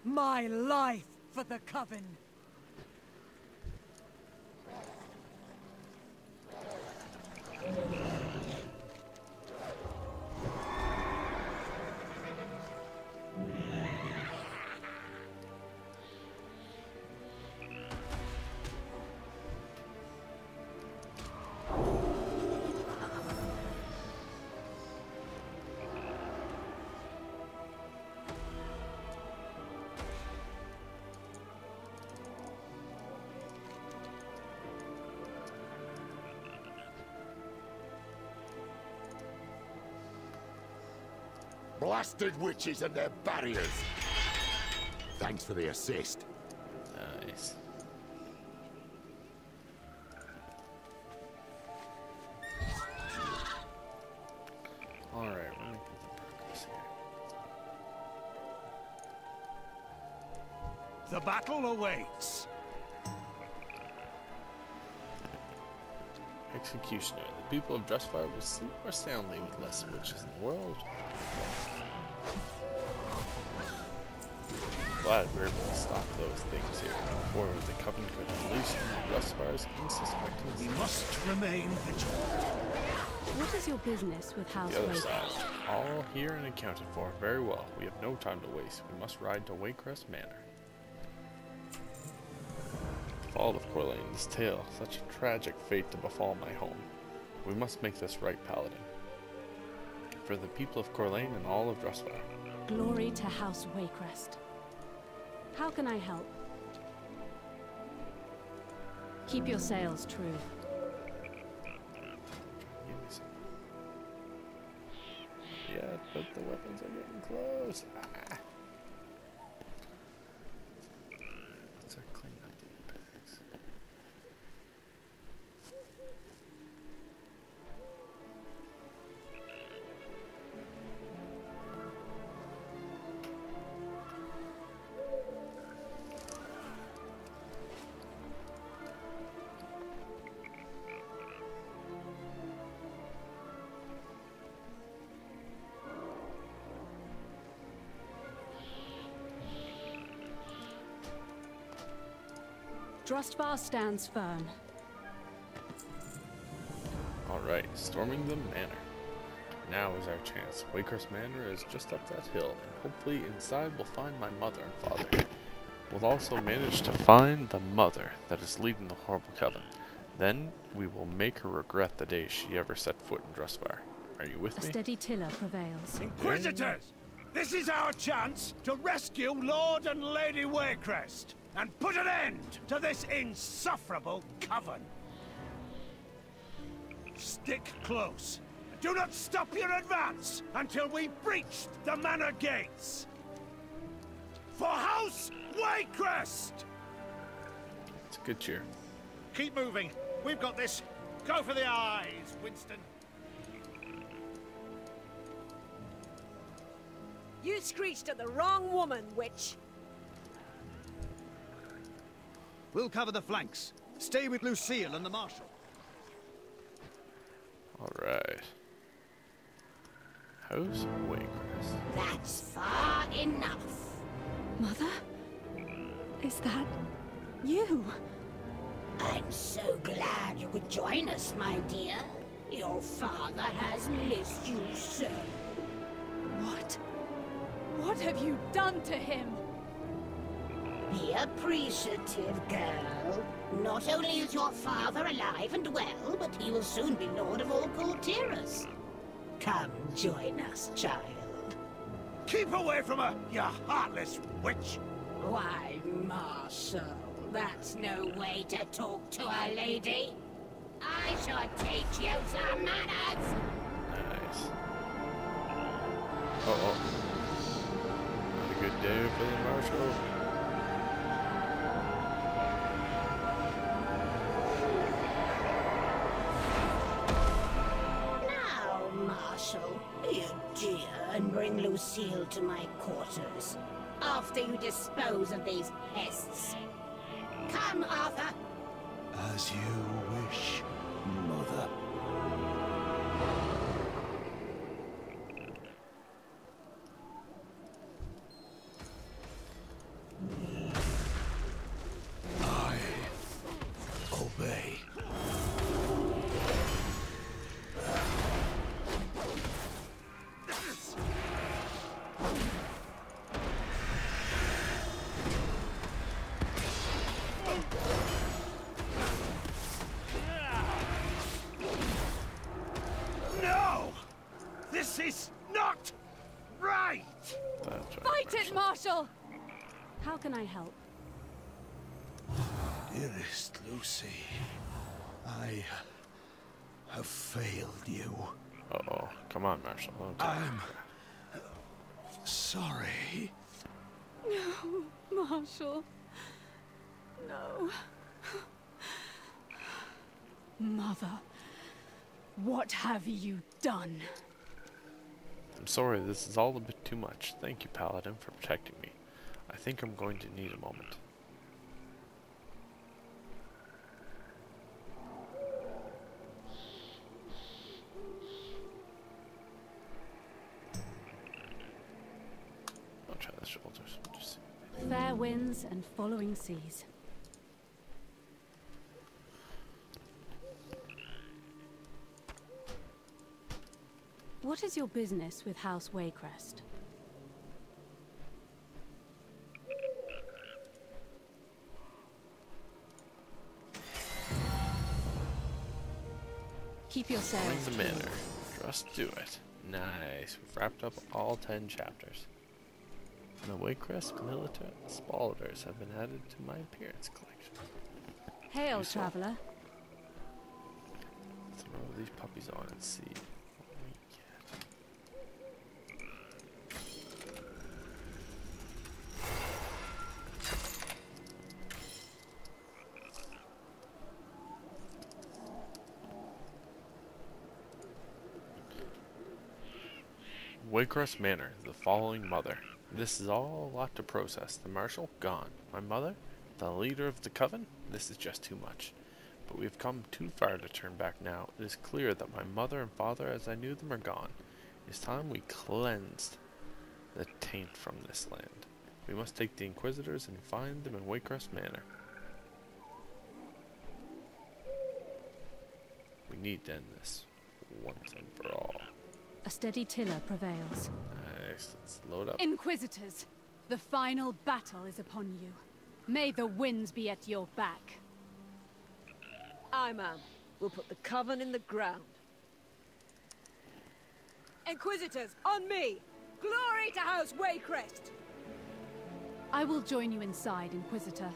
My life for the Coven. Blasted witches and their barriers! Thanks for the assist. Nice. Alright, we're making some progress here. The battle awaits. Executioner. The people of Drustvar will sleep more soundly with less witches in the world. Glad we're able to stop those things here before the Coven could unleash Drustvar's unsuspecting. We must remain vigilant. What is your business with House The other Waycrest? side. All here and accounted for. Very well. We have no time to waste. We must ride to Waycrest Manor. Fall of Corlane's tale. Such a tragic fate to befall my home. We must make this right, Paladin. For the people of Corlane and all of Drustvar. Glory to House Waycrest. How can I help? Keep your sails true. Give me some. Yeah, but the weapons are getting close. Ah. Let's clean up the bags. Drustvar stands firm. Alright, storming the manor. Now is our chance. Waycrest Manor is just up that hill, and hopefully inside we'll find my mother and father. We'll also manage to find the mother that is leading the horrible coven. Then we will make her regret the day she ever set foot in Drustvar. Are you with me? A steady tiller prevails. Inquisitors! This is our chance to rescue Lord and Lady Waycrest and put an end to this insufferable coven. Stick close. Do not stop your advance until we've breached the manor gates. For House Waycrest! It's a good cheer. Keep moving. We've got this. Go for the eyes, Winston. You screeched at the wrong woman, witch. We'll cover the flanks. Stay with Lucille and the Marshal. Alright. House Waycrest. That's far enough. Mother? Is that you? I'm so glad you could join us, my dear. Your father has missed you so. What? What have you done to him? Be appreciative, girl. Not only is your father alive and well, but he will soon be Lord of all Kultiras. Come join us, child. Keep away from her, you heartless witch! Why, Marshal, that's no way to talk to a lady. I shall teach you some manners. Nice. Uh-oh. Not a good day for the Marshal. Marshal, you dear, and bring Lucille to my quarters after you dispose of these pests. Come, Arthur. As you wish, Mother. I obey. This is not right! That's right, Fight it, Marshal! How can I help? Dearest Lucy, I have failed you. Uh-oh. Come on, Marshal. Don't I'm sorry. No, Marshal. No. Mother, what have you done? I'm sorry, this is all a bit too much. Thank you, Paladin, for protecting me. I think I'm going to need a moment. I'll try the shoulders. Just Fair winds and following seas. What is your business with House Waycrest? Keep your sails. Storming the manor. Just do it. Nice. We've wrapped up all 10 chapters. And the Waycrest military spoilers have been added to my appearance collection. Hail, Useful. traveler. Throw these puppies on and see what we get. Waycrest Manor, the following mother. This is all a lot to process. The Marshal, gone. My mother, the leader of the coven, this is just too much. But we've come too far to turn back now. It is clear that my mother and father as I knew them are gone. It is time we cleansed the taint from this land. We must take the Inquisitors and find them in Waycrest Manor. need to end this once and for all. A steady tiller prevails. Nice, let's load up. Inquisitors, the final battle is upon you. May the winds be at your back. Aye, ma'am. We'll put the coven in the ground. Inquisitors, on me! Glory to House Waycrest! I will join you inside, Inquisitor.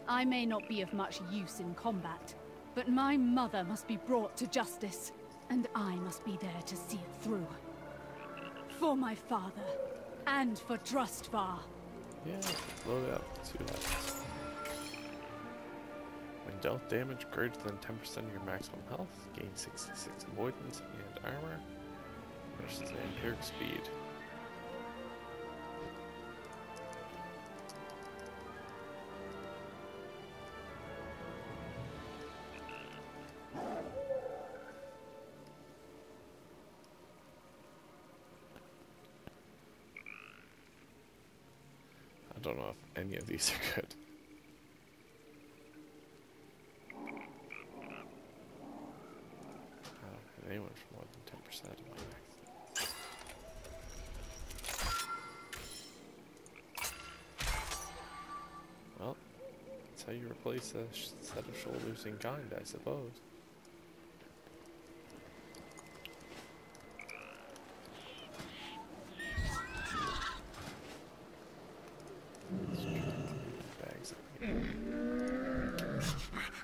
I may not be of much use in combat, but my mother must be brought to justice, and I must be there to see it through. For my father, and for Drustvar. Yeah, load it up. Let's see what happens. When dealt damage greater than 10% of your maximum health, gain 66 avoidance and armor versus empiric speed. I don't know if any of these are good. Anyone for more than 10% of my max. Well, that's how you replace a set of shoulders in kind, I suppose.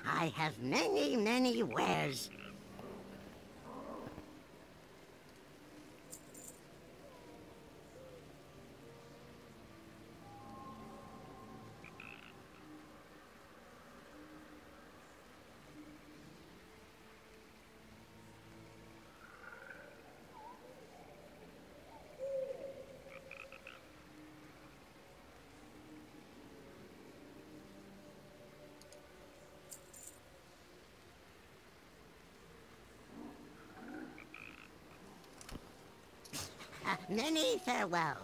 I have many, many wares. Many farewells.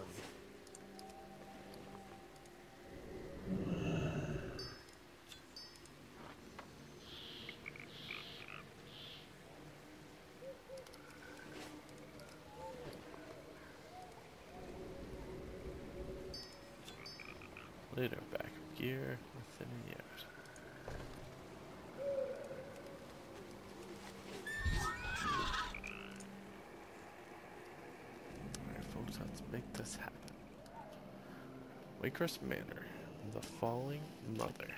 Later, back of gear, within a yard. Let's make this happen. Waycrest Manor, the Falling Mother.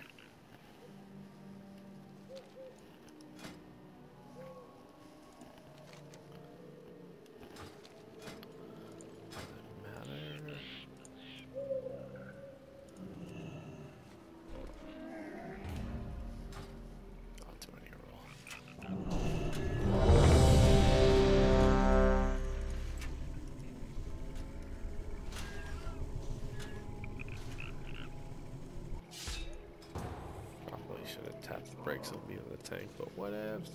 Brakes will be on the tank, but whatevs.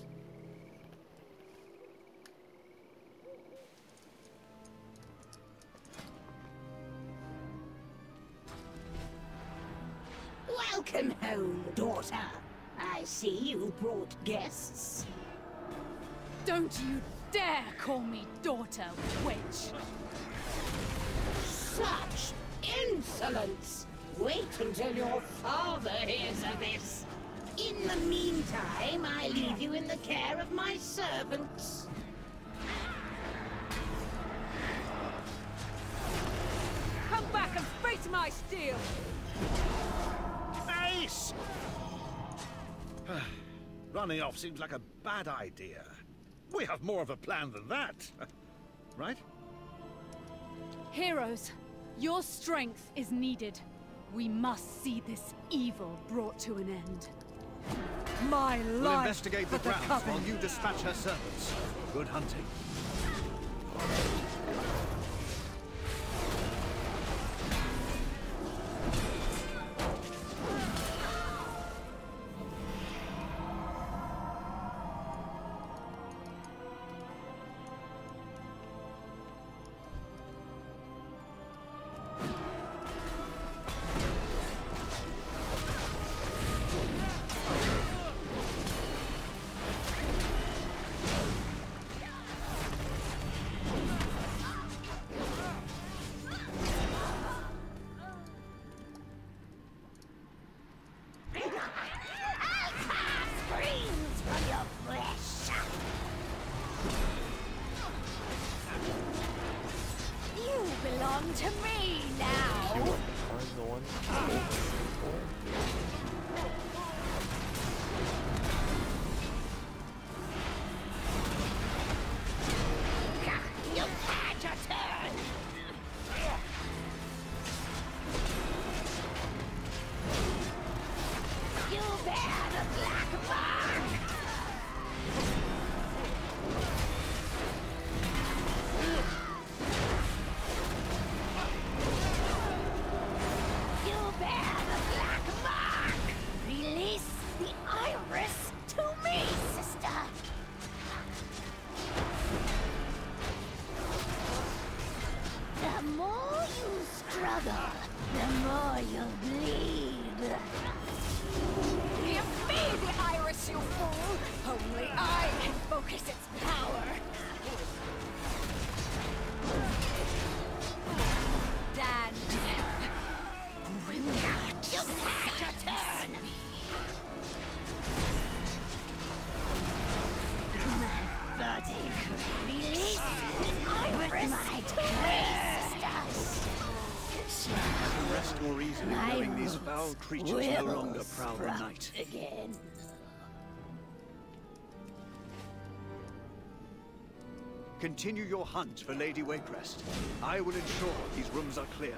Welcome home, daughter. I see you brought guests. Don't you dare call me daughter, witch! Such insolence! Wait until your father hears of this. In the meantime, I leave you in the care of my servants. Come back and face my steel! Ace! Running off seems like a bad idea. We have more of a plan than that. Right? Heroes, your strength is needed. We must see this evil brought to an end. My life. We'll investigate the grounds coven. while you dispatch her servants. Good hunting. one. You've had your turn! You bear the black mark! You bear the black mark! Release the iris to me, sister! The more you struggle, the more you bleed. Give me the iris, you fool! Only I can focus its power! Stand there! Will not You've had your turn! Body, release the iris to me, sister! Rest more easily knowing these foul creatures no longer prowl the night. Again. Continue your hunt for Lady Waycrest. I will ensure these rooms are clear.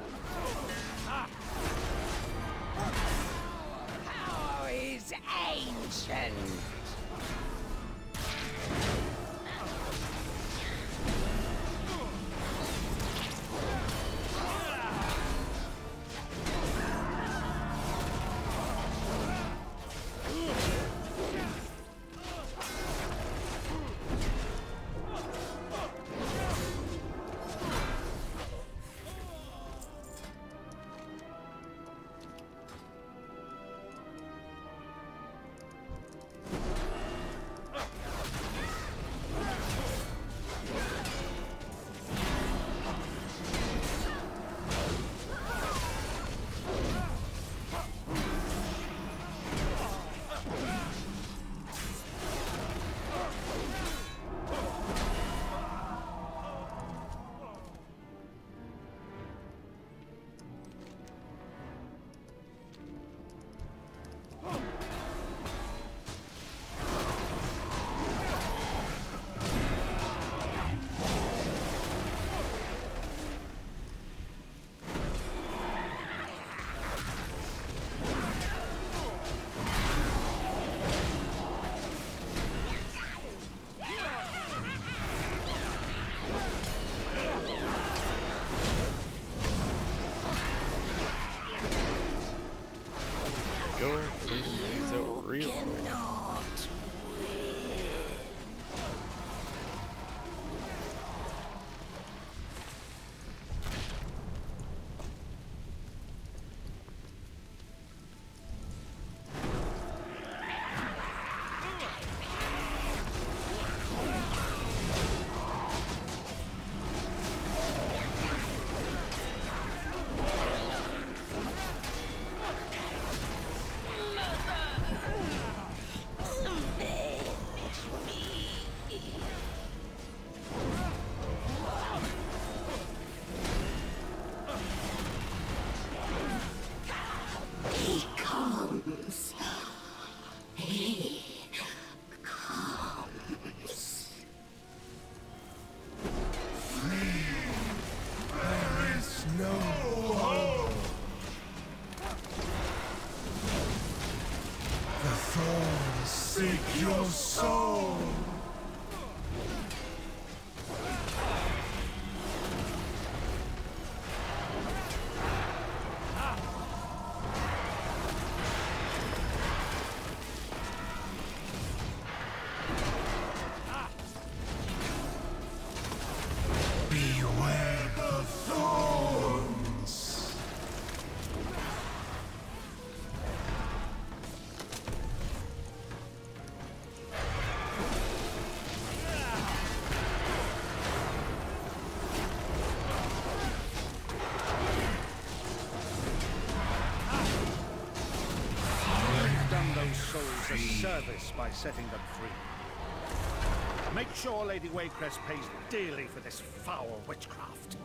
Power is ancient. Go, please, out real quick. Seek your soul! Beware the thorns! Souls a service by setting them free. Make sure Lady Waycrest pays dearly for this foul witchcraft.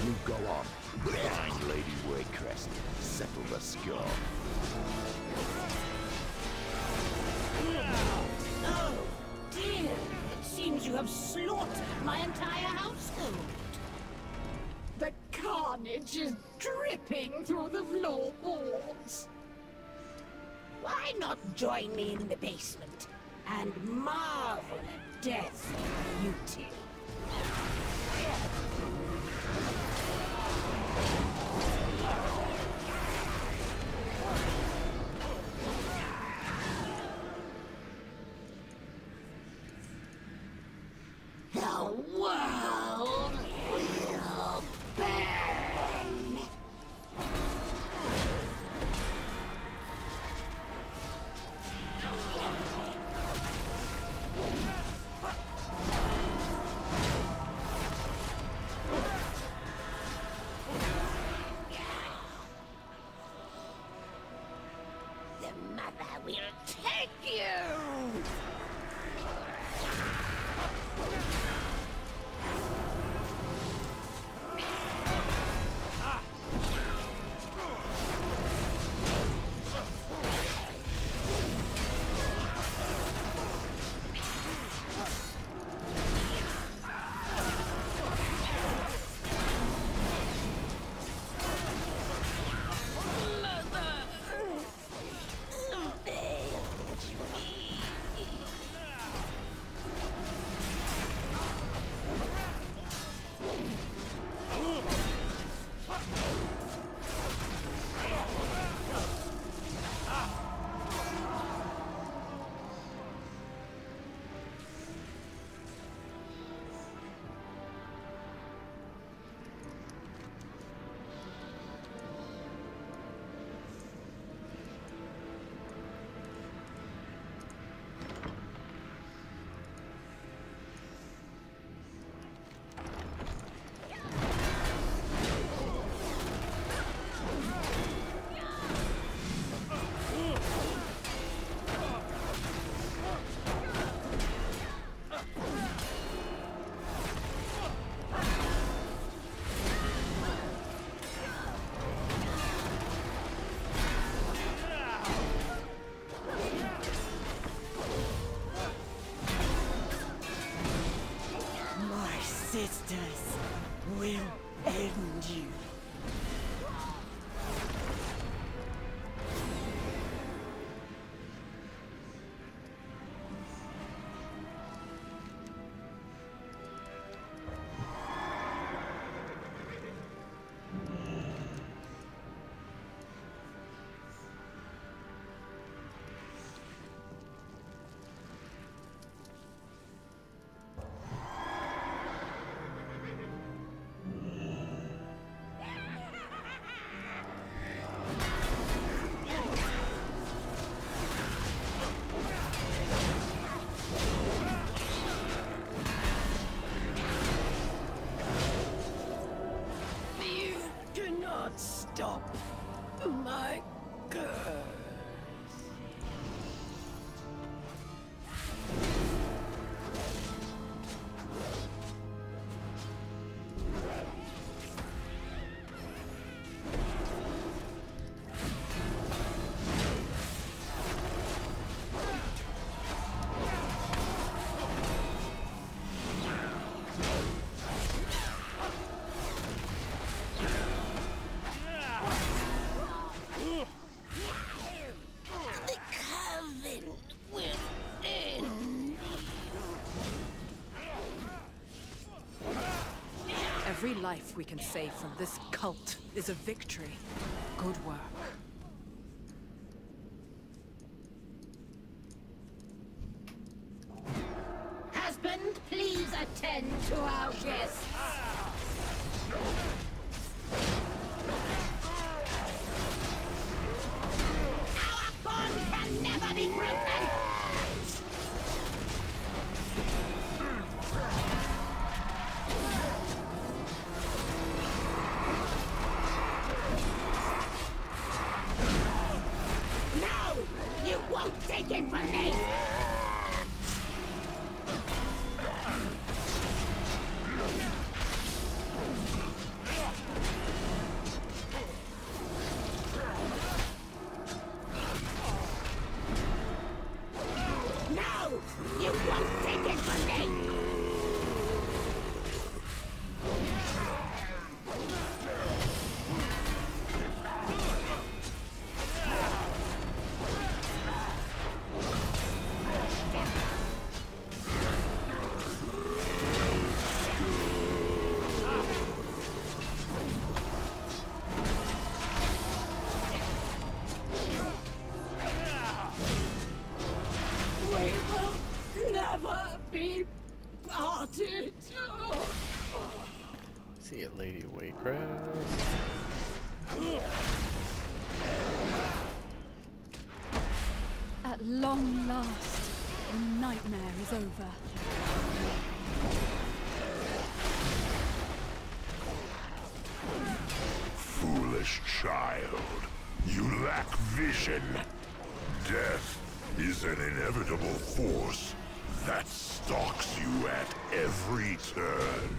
You go on. Find Lady Waycrest. Settle the score. Oh, dear. It seems you have slaughtered my entire household. The carnage is dripping through the floorboards. Why not join me in the basement and marvel at death's beauty? The world will burn. The mother will take you. Sisters will end you. Stop my curse. Every life we can save from this cult is a victory. Good work. Husband, please attend to our guests. Our bond can never be broken! No! You won't take it from me! You won't take it from me! Be parted. See it, Lady Waycrest. At long last, the nightmare is over. Foolish child, you lack vision. Death is an inevitable force that stalks you at every turn.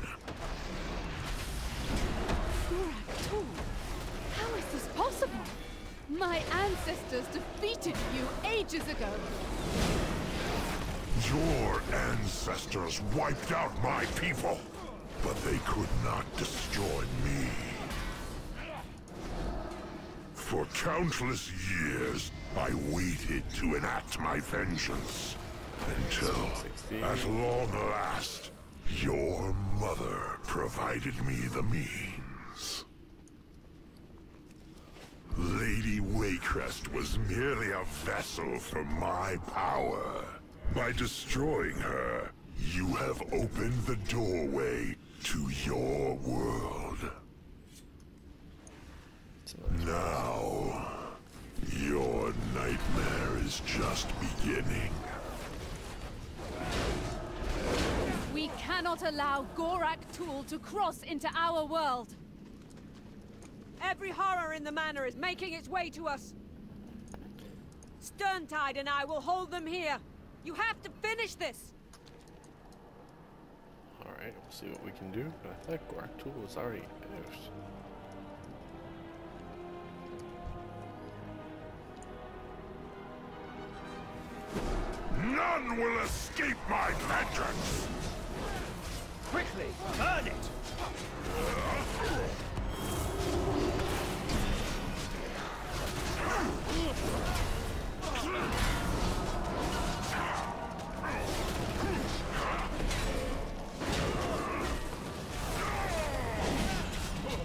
Gorak, how is this possible? My ancestors defeated you ages ago. Your ancestors wiped out my people, but they could not destroy me. For countless years, I waited to enact my vengeance. Until, at long last, your mother provided me the means. Lady Waycrest was merely a vessel for my power. By destroying her, you have opened the doorway to your world. Now, your nightmare is just beginning. We cannot allow Gorak Tool to cross into our world. Every horror in the manor is making its way to us. Sterntide and I will hold them here. You have to finish this. Alright, we'll see what we can do. But I thought Gorak Tool was already finished. None will escape my vengeance! Quickly, burn it!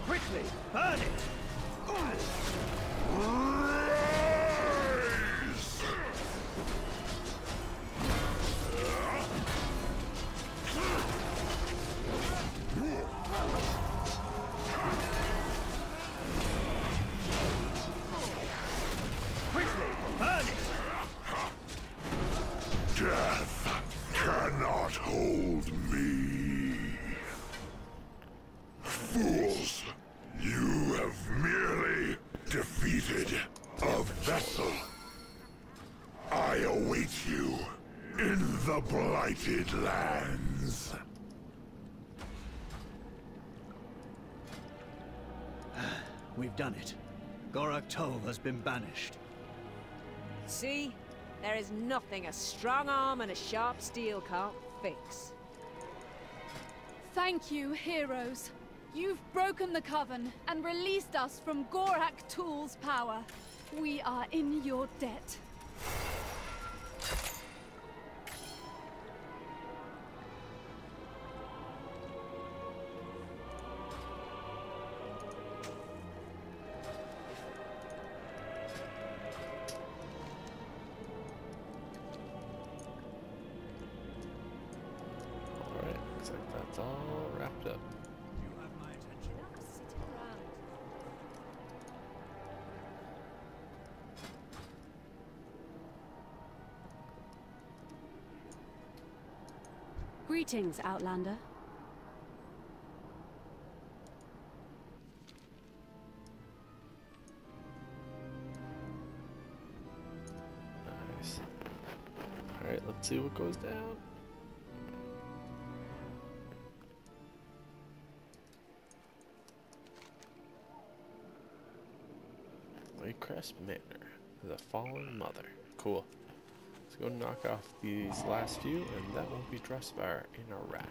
Quickly, burn it! Death cannot hold me. Fools, you have merely defeated a vessel. I await you in the Blighted Lands. We've done it. Gorak Tol has been banished. See? There is nothing a strong arm and a sharp steel can't fix. Thank you, heroes. You've broken the Coven and released us from Gorak Tool's power. We are in your debt. Greetings, Outlander. Nice. Alright, let's see what goes down. Waycrest Manor, the Fallen Mother. Cool. Let's go knock off these last few, and that will be Drustvar in our wrap.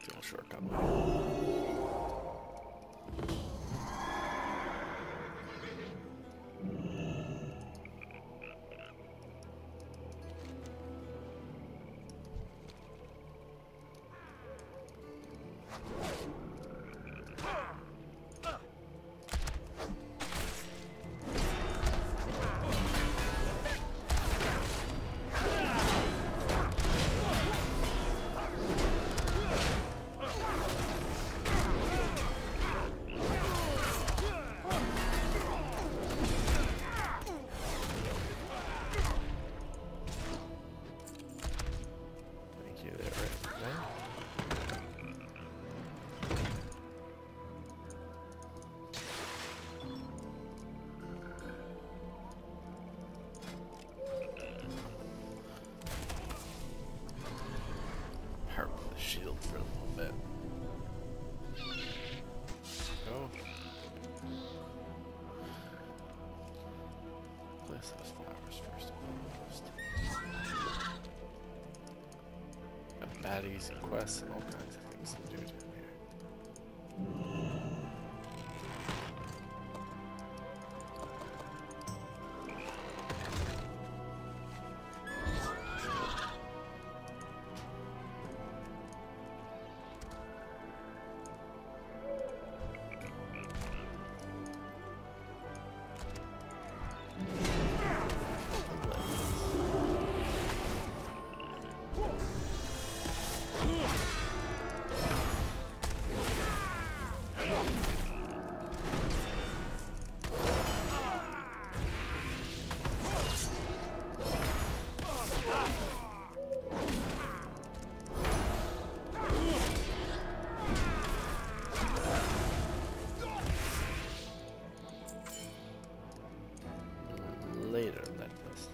The old shortcut. Shield for a little bit. Go. Place those flowers first and foremost. Got baddies and quests and all kinds of things to do down here. Later like this.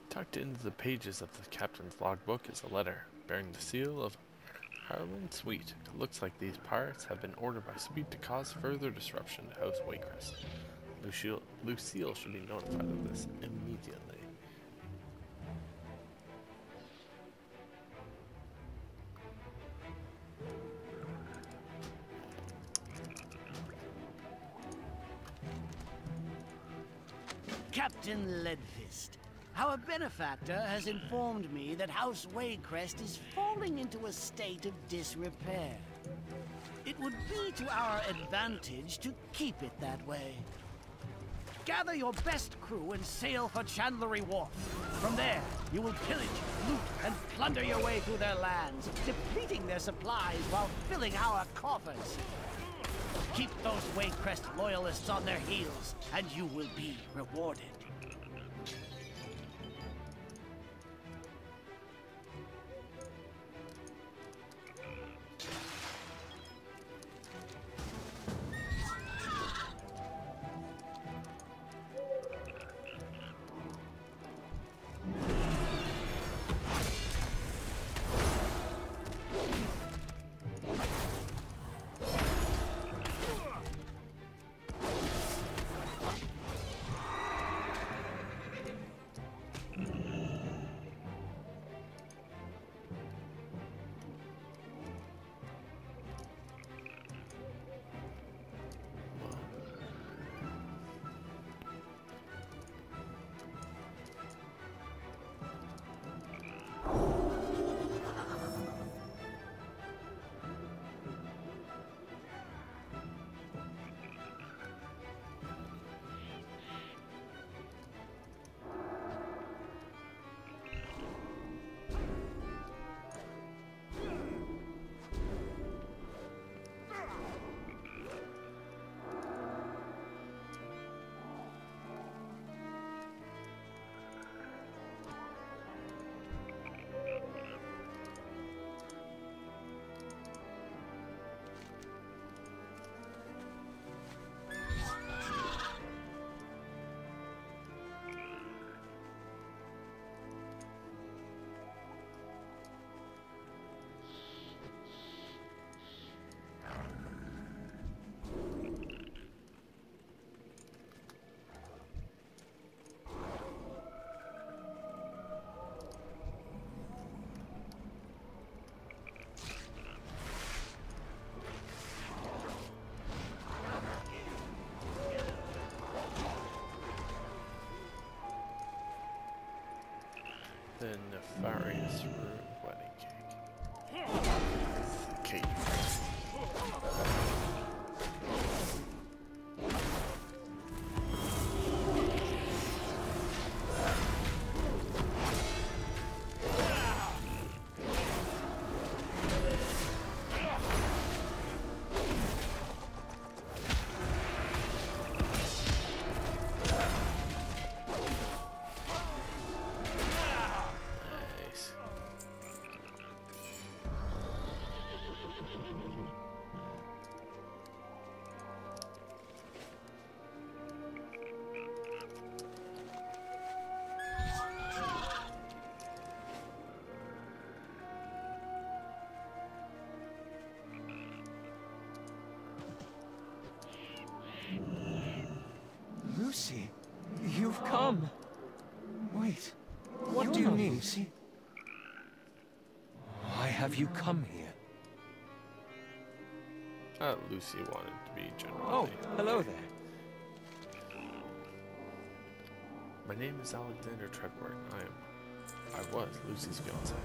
Tucked into the pages of the captain's logbook is a letter bearing the seal of Harlan Sweet. It looks like these pirates have been ordered by Sweet to cause further disruption to House Waycrest. Lucille should be notified of this immediately. Captain Leadfist, our benefactor has informed me that House Waycrest is falling into a state of disrepair. It would be to our advantage to keep it that way. Gather your best crew and sail for Chandlery Wharf. From there, you will pillage, loot, and plunder your way through their lands, depleting their supplies while filling our coffers. Keep those Waycrest loyalists on their heels, and you will be rewarded. the nefarious ruined wedding cake. Cake. Lucy, you've come. Wait, what do you need? Lucy? Why have you come here? Lucy wanted to be generally. Oh, hello there. My name is Alexander Treadward. I was Lucy's fiance.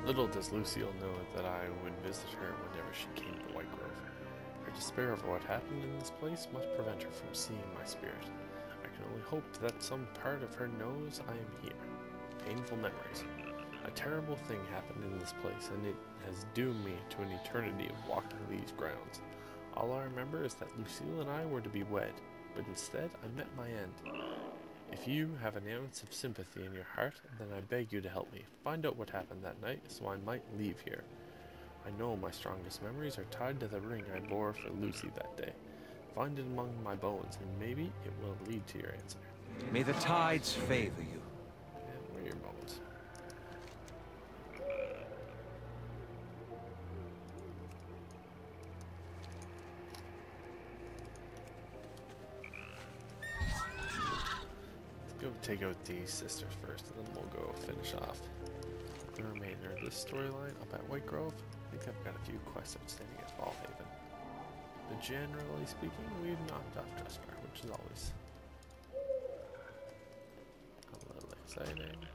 Little does Lucille know that I would visit her whenever she came to Whitegrove. Her despair over what happened in this place must prevent her from seeing my spirit. I can only hope that some part of her knows I am here. Painful memories. A terrible thing happened in this place, and it has doomed me to an eternity of walking these grounds. All I remember is that Lucille and I were to be wed, but instead I met my end. If you have an ounce of sympathy in your heart, then I beg you to help me. Find out what happened that night, so I might leave here. I know my strongest memories are tied to the ring I bore for Lucy that day. Find it among my bones, and maybe it will lead to your answer. May the tides favor you. And where are your bones? Let's go take out these sisters first, and then we'll go finish off the remainder of this storyline up at Whitegrove. I think I've got a few quests outstanding at Fallhaven. But generally speaking, we've knocked off Drustvar, which is always a little exciting.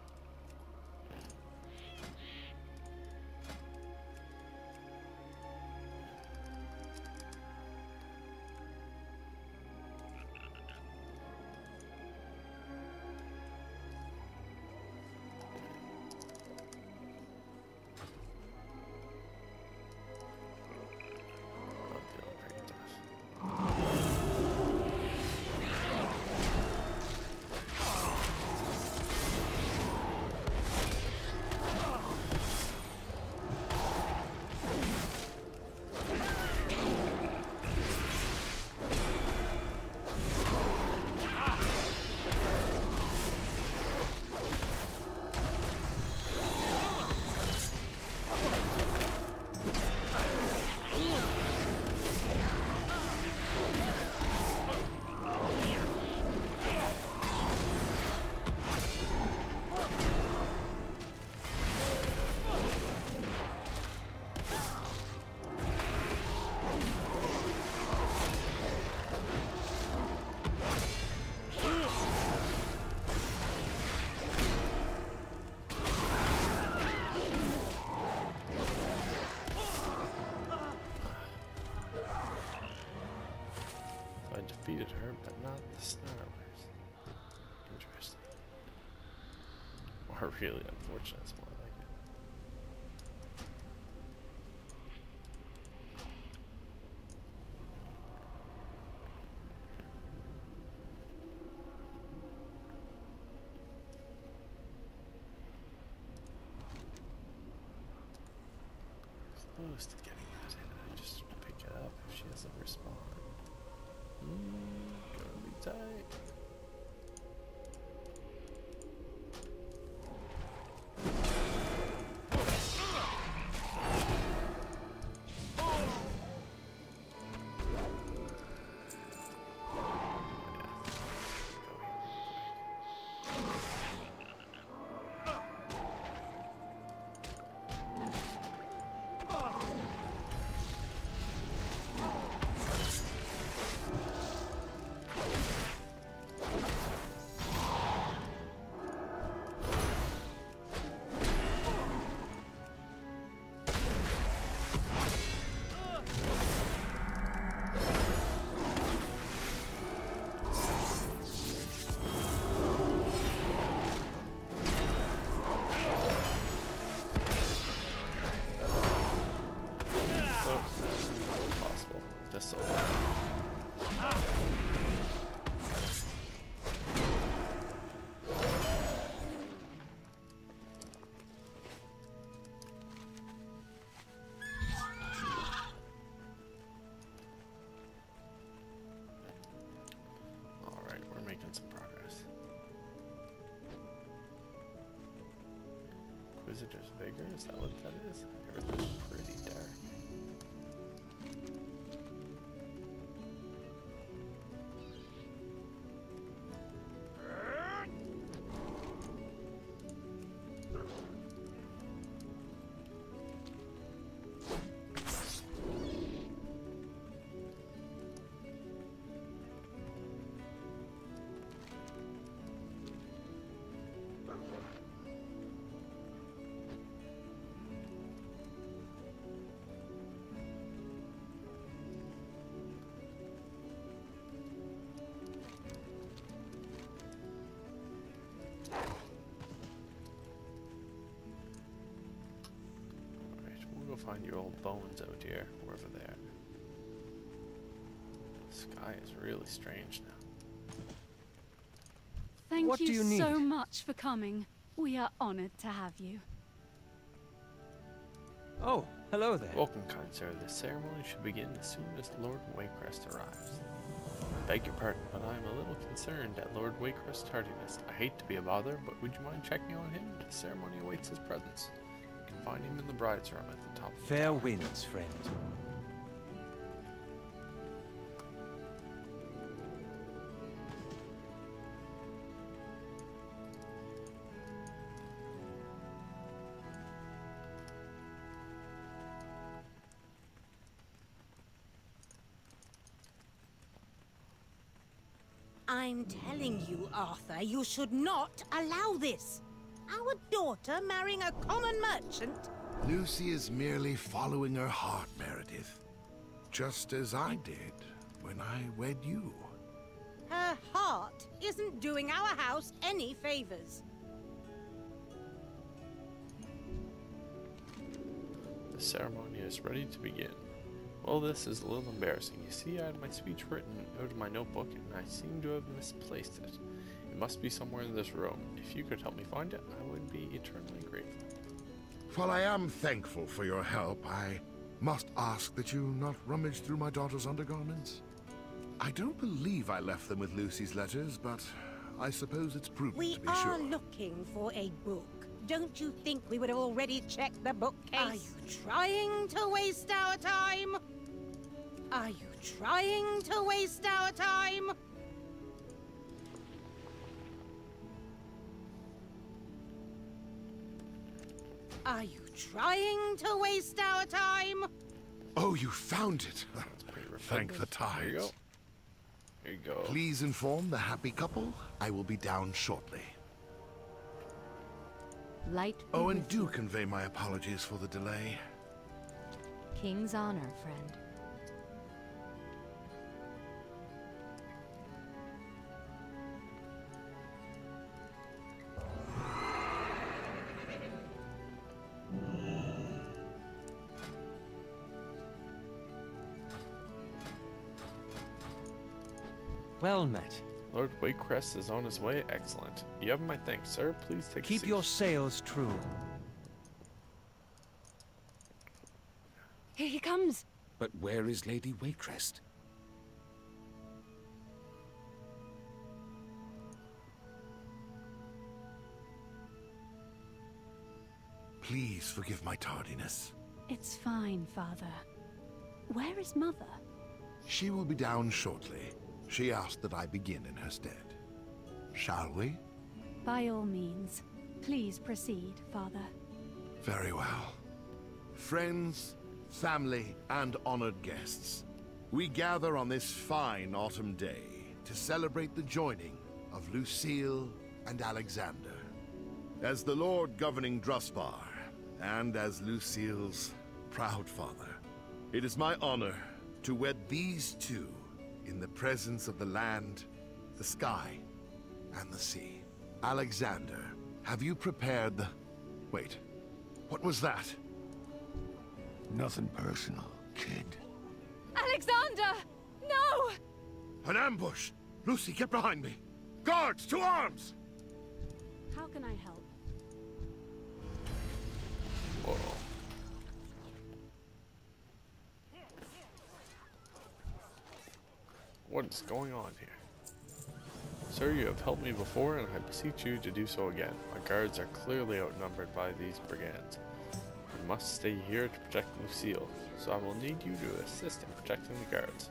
Defeated her, but not the Snarlers. Interesting. Or really unfortunate, it's more like it. Close to getting that in. I just pick it up if she doesn't respond. Gonna be tight. visitor's vigor? Is that what that is? Everything's pretty dark. Find your old bones out here, wherever they are. The sky is really strange now. Thank What do you need? so much for coming. We are honored to have you. Oh, hello there. Welcome, kind sir. The ceremony should begin as soon as Lord Waycrest arrives. I beg your pardon, but I am a little concerned at Lord Waycrest's tardiness. I hate to be a bother, but would you mind checking on him? The ceremony awaits his presence. You can find him in the bride's room at the top of the Fair tower. winds, friend. I'm telling you, Arthur, you should not allow this. Our daughter marrying a common merchant? Lucy is merely following her heart, Meredith. Just as I did when I wed you. Her heart isn't doing our house any favors. The ceremony is ready to begin. Well, this is a little embarrassing. You see, I had my speech written out of my notebook, and I seem to have misplaced it. It must be somewhere in this room. If you could help me find it, I would be eternally grateful. While I am thankful for your help, I must ask that you not rummage through my daughter's undergarments. I don't believe I left them with Lucy's letters, but I suppose it's prudent to be sure. We are looking for a book. Don't you think we would have already checked the bookcase? Are you trying to waste our time? Are you trying to waste our time? Are you trying to waste our time? Oh, you found it. Thank the tides. Here you go. Here you go. Please inform the happy couple I will be down shortly. Light. Oh, and do convey my apologies for the delay. King's honor, friend. Well met. Lord Waycrest is on his way. Excellent. You have my thanks, sir. Please take a Keep seat. your sails true. Here he comes. But where is Lady Waycrest? Please forgive my tardiness. It's fine, Father. Where is Mother? She will be down shortly. She asked that I begin in her stead. Shall we? By all means. Please proceed, Father. Very well. Friends, family, and honored guests, we gather on this fine autumn day to celebrate the joining of Lucille and Alexander. As the Lord governing Drustvar, and as Lucille's proud father, it is my honor to wed these two in the presence of the land, the sky, and the sea. Alexander, have you prepared the... Wait, what was that? Nothing personal, kid. Alexander! No! An ambush! Lucy, get behind me! Guards, to arms! How can I help? Whoa. What is going on here? Sir, you have helped me before, and I beseech you to do so again. My guards are clearly outnumbered by these brigands. You must stay here to protect Lucille, so I will need you to assist in protecting the guards.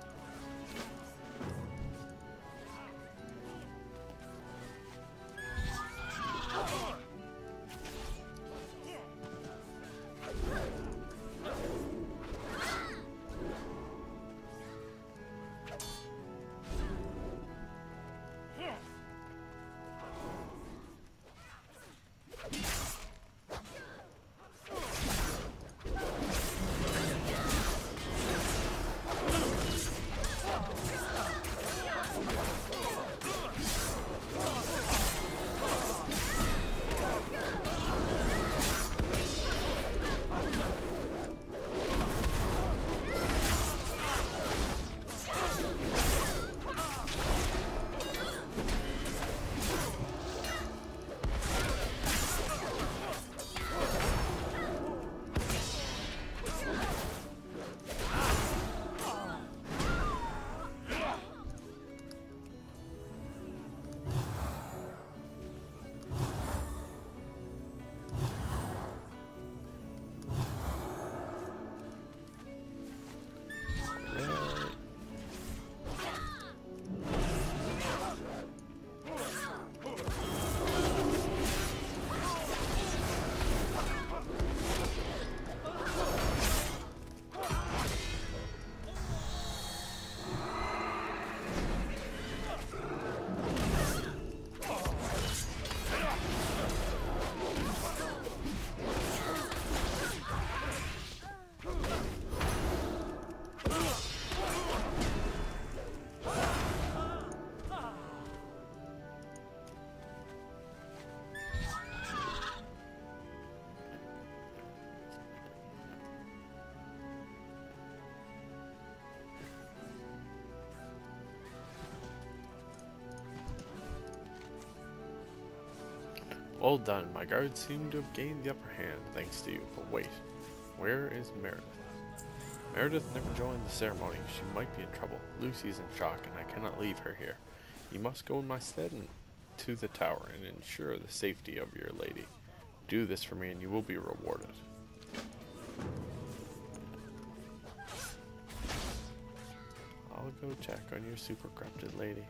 Well done. My guards seem to have gained the upper hand thanks to you. But wait, where is Meredith? Meredith never joined the ceremony. She might be in trouble. Lucy's in shock and I cannot leave her here. You must go in my stead to the tower and ensure the safety of your lady. Do this for me and you will be rewarded. I'll go check on your super corrupted lady.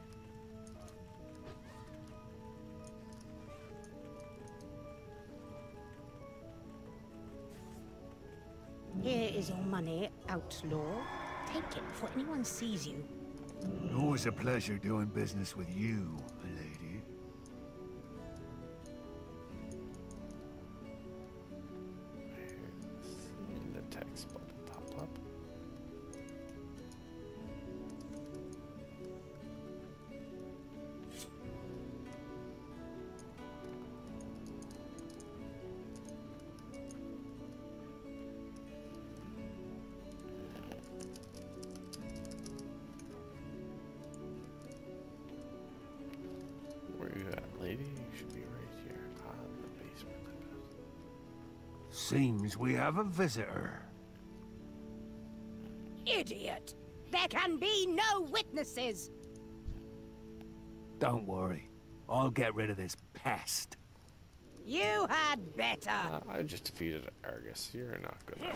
Here is your money, outlaw. Take it before anyone sees you. Always a pleasure doing business with you, lady. The text bubble pop up. Lady, you should be right here in the basement. Seems we have a visitor. Idiot! There can be no witnesses! Don't worry. I'll get rid of this pest. You had better! I just defeated Argus. You're not gonna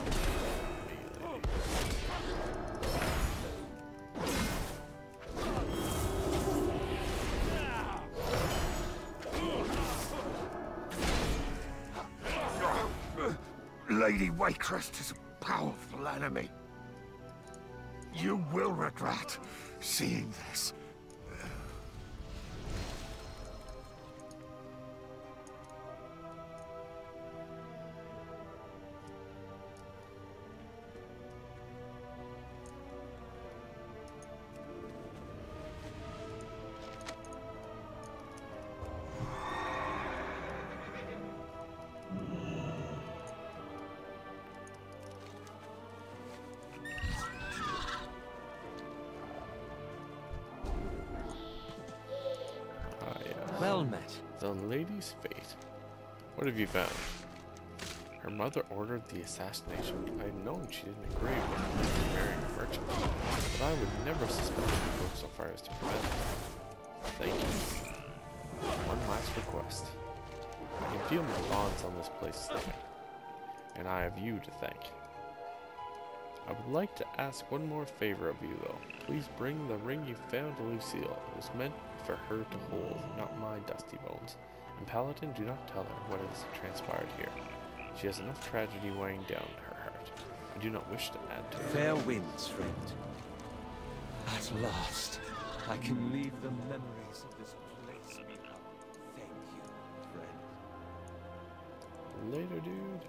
Lady Waycrest is a powerful enemy. You will regret seeing this. Well met. The lady's fate. What have you found? Her mother ordered the assassination. I had known she didn't agree with marrying a merchant, but I would never suspect her to go so far as to prevent it. Thank you. One last request. I can feel my bonds on this place slipping, and I have you to thank. I would like to ask one more favor of you, though. Please bring the ring you found to Lucille. It was meant for her to hold, not my dusty bones. And Paladin, do not tell her what has transpired here. She has enough tragedy weighing down her heart. I do not wish to add to it. Fair winds, friend. At last, I can leave the memories of this place behind. Thank you, friend. Later, dude.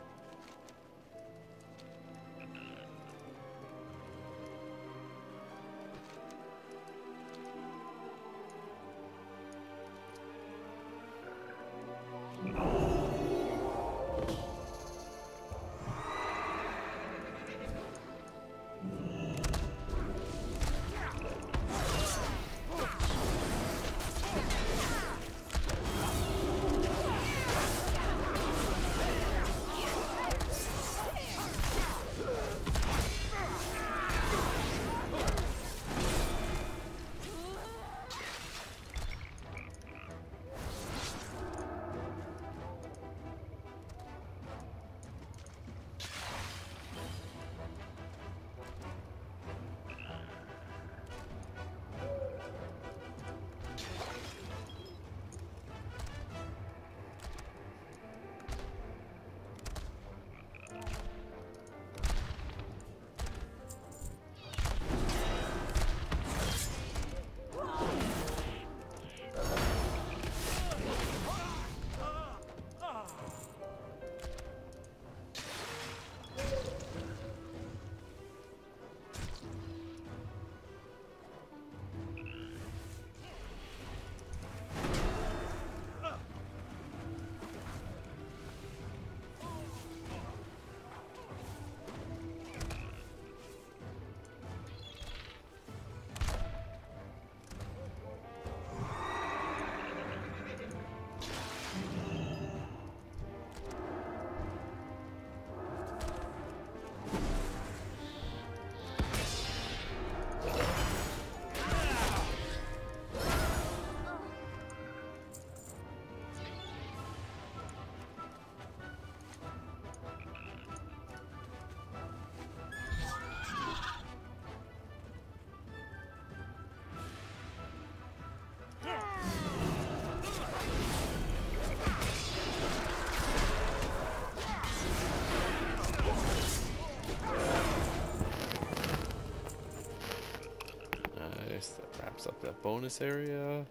That wraps up that bonus area.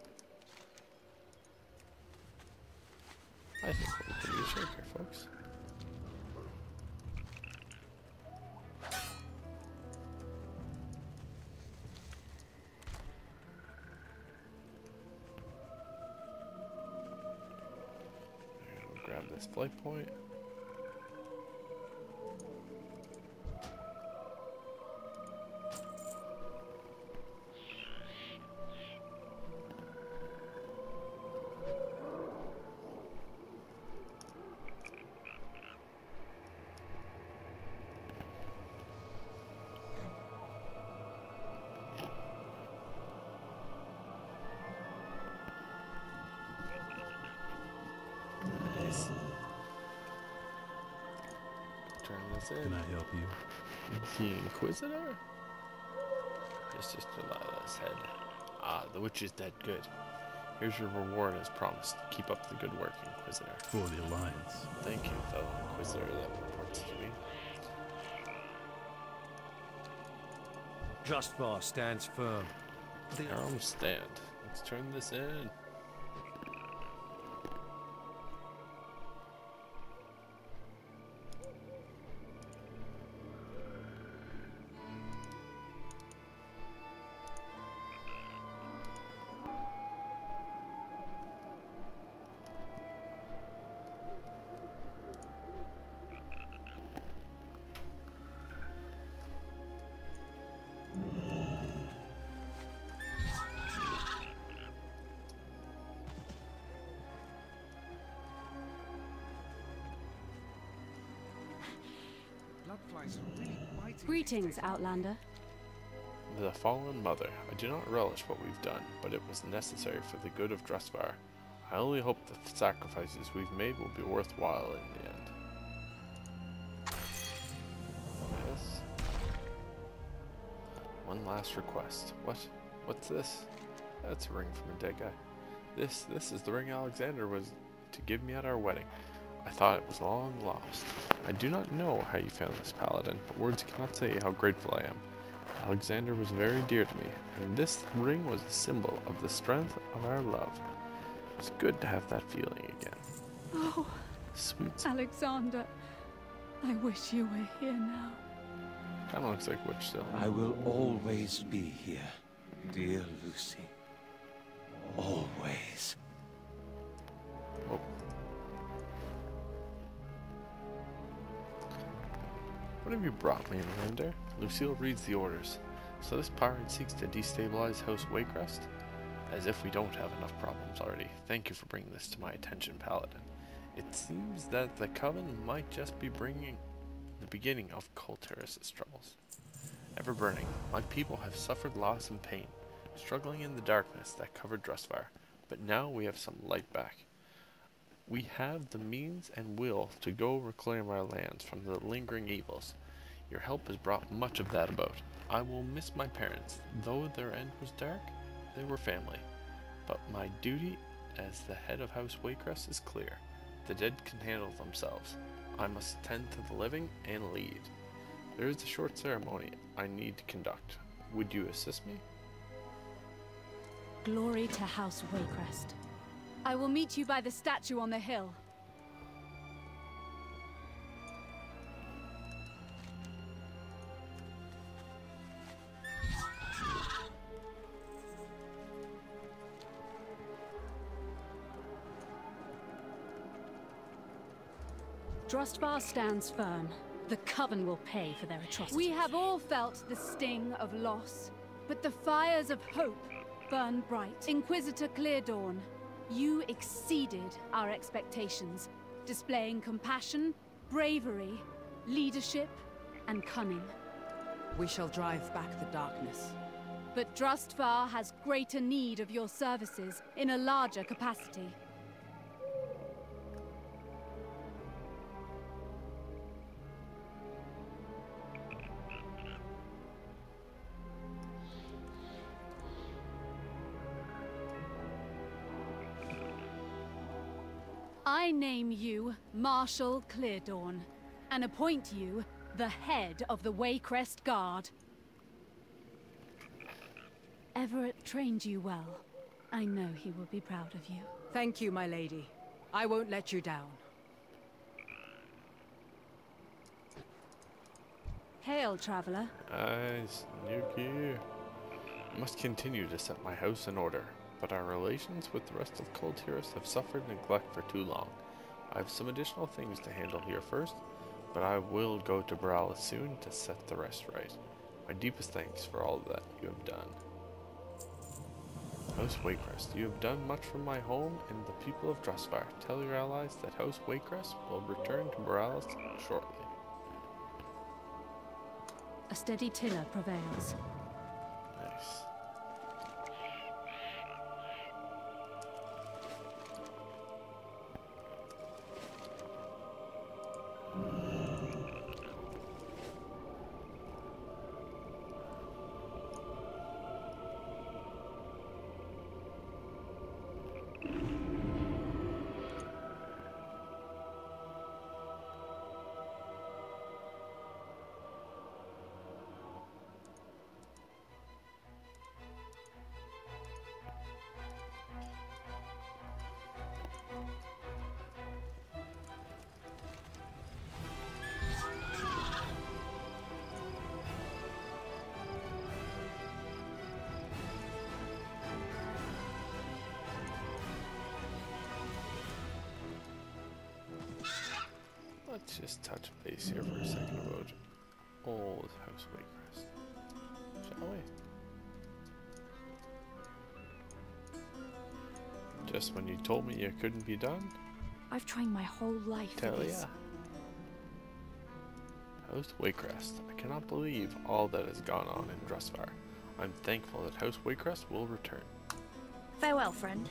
I think we're in pretty good shape here, folks. We'll grab this flight point. Can I help you? The Inquisitor? It's just Delilah's head. Ah, the witch is dead. Good. Here's your reward as promised. Keep up the good work, Inquisitor. For the Alliance. Thank you, fellow Inquisitor that reports to me. Drustvar stands firm. The arms stand. Let's turn this in. Greetings, Outlander. The Fallen Mother. I do not relish what we've done, but it was necessary for the good of Drustvar. I only hope the sacrifices we've made will be worthwhile in the end. Yes. One last request. What's this? That's a ring from a dead guy. This is the ring Alexander was to give me at our wedding. I thought it was long lost. I do not know how you found this paladin, but words cannot say how grateful I am. Alexander was very dear to me, and this ring was a symbol of the strength of our love. It's good to have that feeling again. Oh, sweet. Alexander, I wish you were here now. Kind of looks like Witch still. I will always be here, dear Lucy. Always. Oh. What have you brought me, Miranda? Lucille reads the orders. So this pirate seeks to destabilize House Waycrest? As if we don't have enough problems already. Thank you for bringing this to my attention, Paladin. It seems that the Coven might just be bringing the beginning of Kul Tiras' troubles. Ever burning, my people have suffered loss and pain, struggling in the darkness that covered Drustvar, but now we have some light back. We have the means and will to go reclaim our lands from the lingering evils. Your help has brought much of that about. I will miss my parents. Though their end was dark, they were family. But my duty as the head of House Waycrest is clear. The dead can handle themselves. I must tend to the living and lead. There is a short ceremony I need to conduct. Would you assist me? Glory to House Waycrest. I will meet you by the statue on the hill. Drustvar stands firm. The Coven will pay for their atrocities. We have all felt the sting of loss, but the fires of hope burn bright. Inquisitor Cleardawn, you exceeded our expectations, displaying compassion, bravery, leadership, and cunning. We shall drive back the darkness. But Drustvar has greater need of your services in a larger capacity. I name you Marshal Cleardawn, and appoint you the head of the Waycrest Guard. Everett trained you well. I know he will be proud of you. Thank you, my lady. I won't let you down. Hail, traveler. Nice, new gear. I must continue to set my house in order, but our relations with the rest of Kul Tiras have suffered neglect for too long. I have some additional things to handle here first, but I will go to Baralis soon to set the rest right. My deepest thanks for all that you have done. House Waycrest, you have done much for my home and the people of Drustvar. Tell your allies that House Waycrest will return to Baralis shortly. A steady tiller prevails. Nice. Let's just touch base here for a second about old House Waycrest, shall we? Just when you told me you couldn't be done? I've trained my whole life for this. House Waycrest. I cannot believe all that has gone on in Drustvar. I'm thankful that House Waycrest will return. Farewell, friend.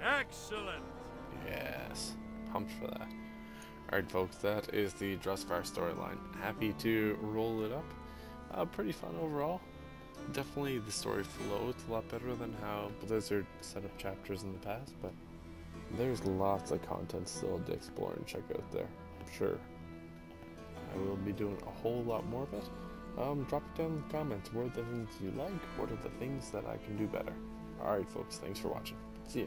Excellent. Yes, pumped for that. Alright folks, that is the Drustvar storyline. Happy to roll it up. Pretty fun overall. Definitely the story flows a lot better than how Blizzard set up chapters in the past, but there's lots of content still to explore and check out there, I'm sure. I will be doing a whole lot more of it. Drop it down in the comments. What are the things you like? What are the things that I can do better? Alright folks, thanks for watching. See ya.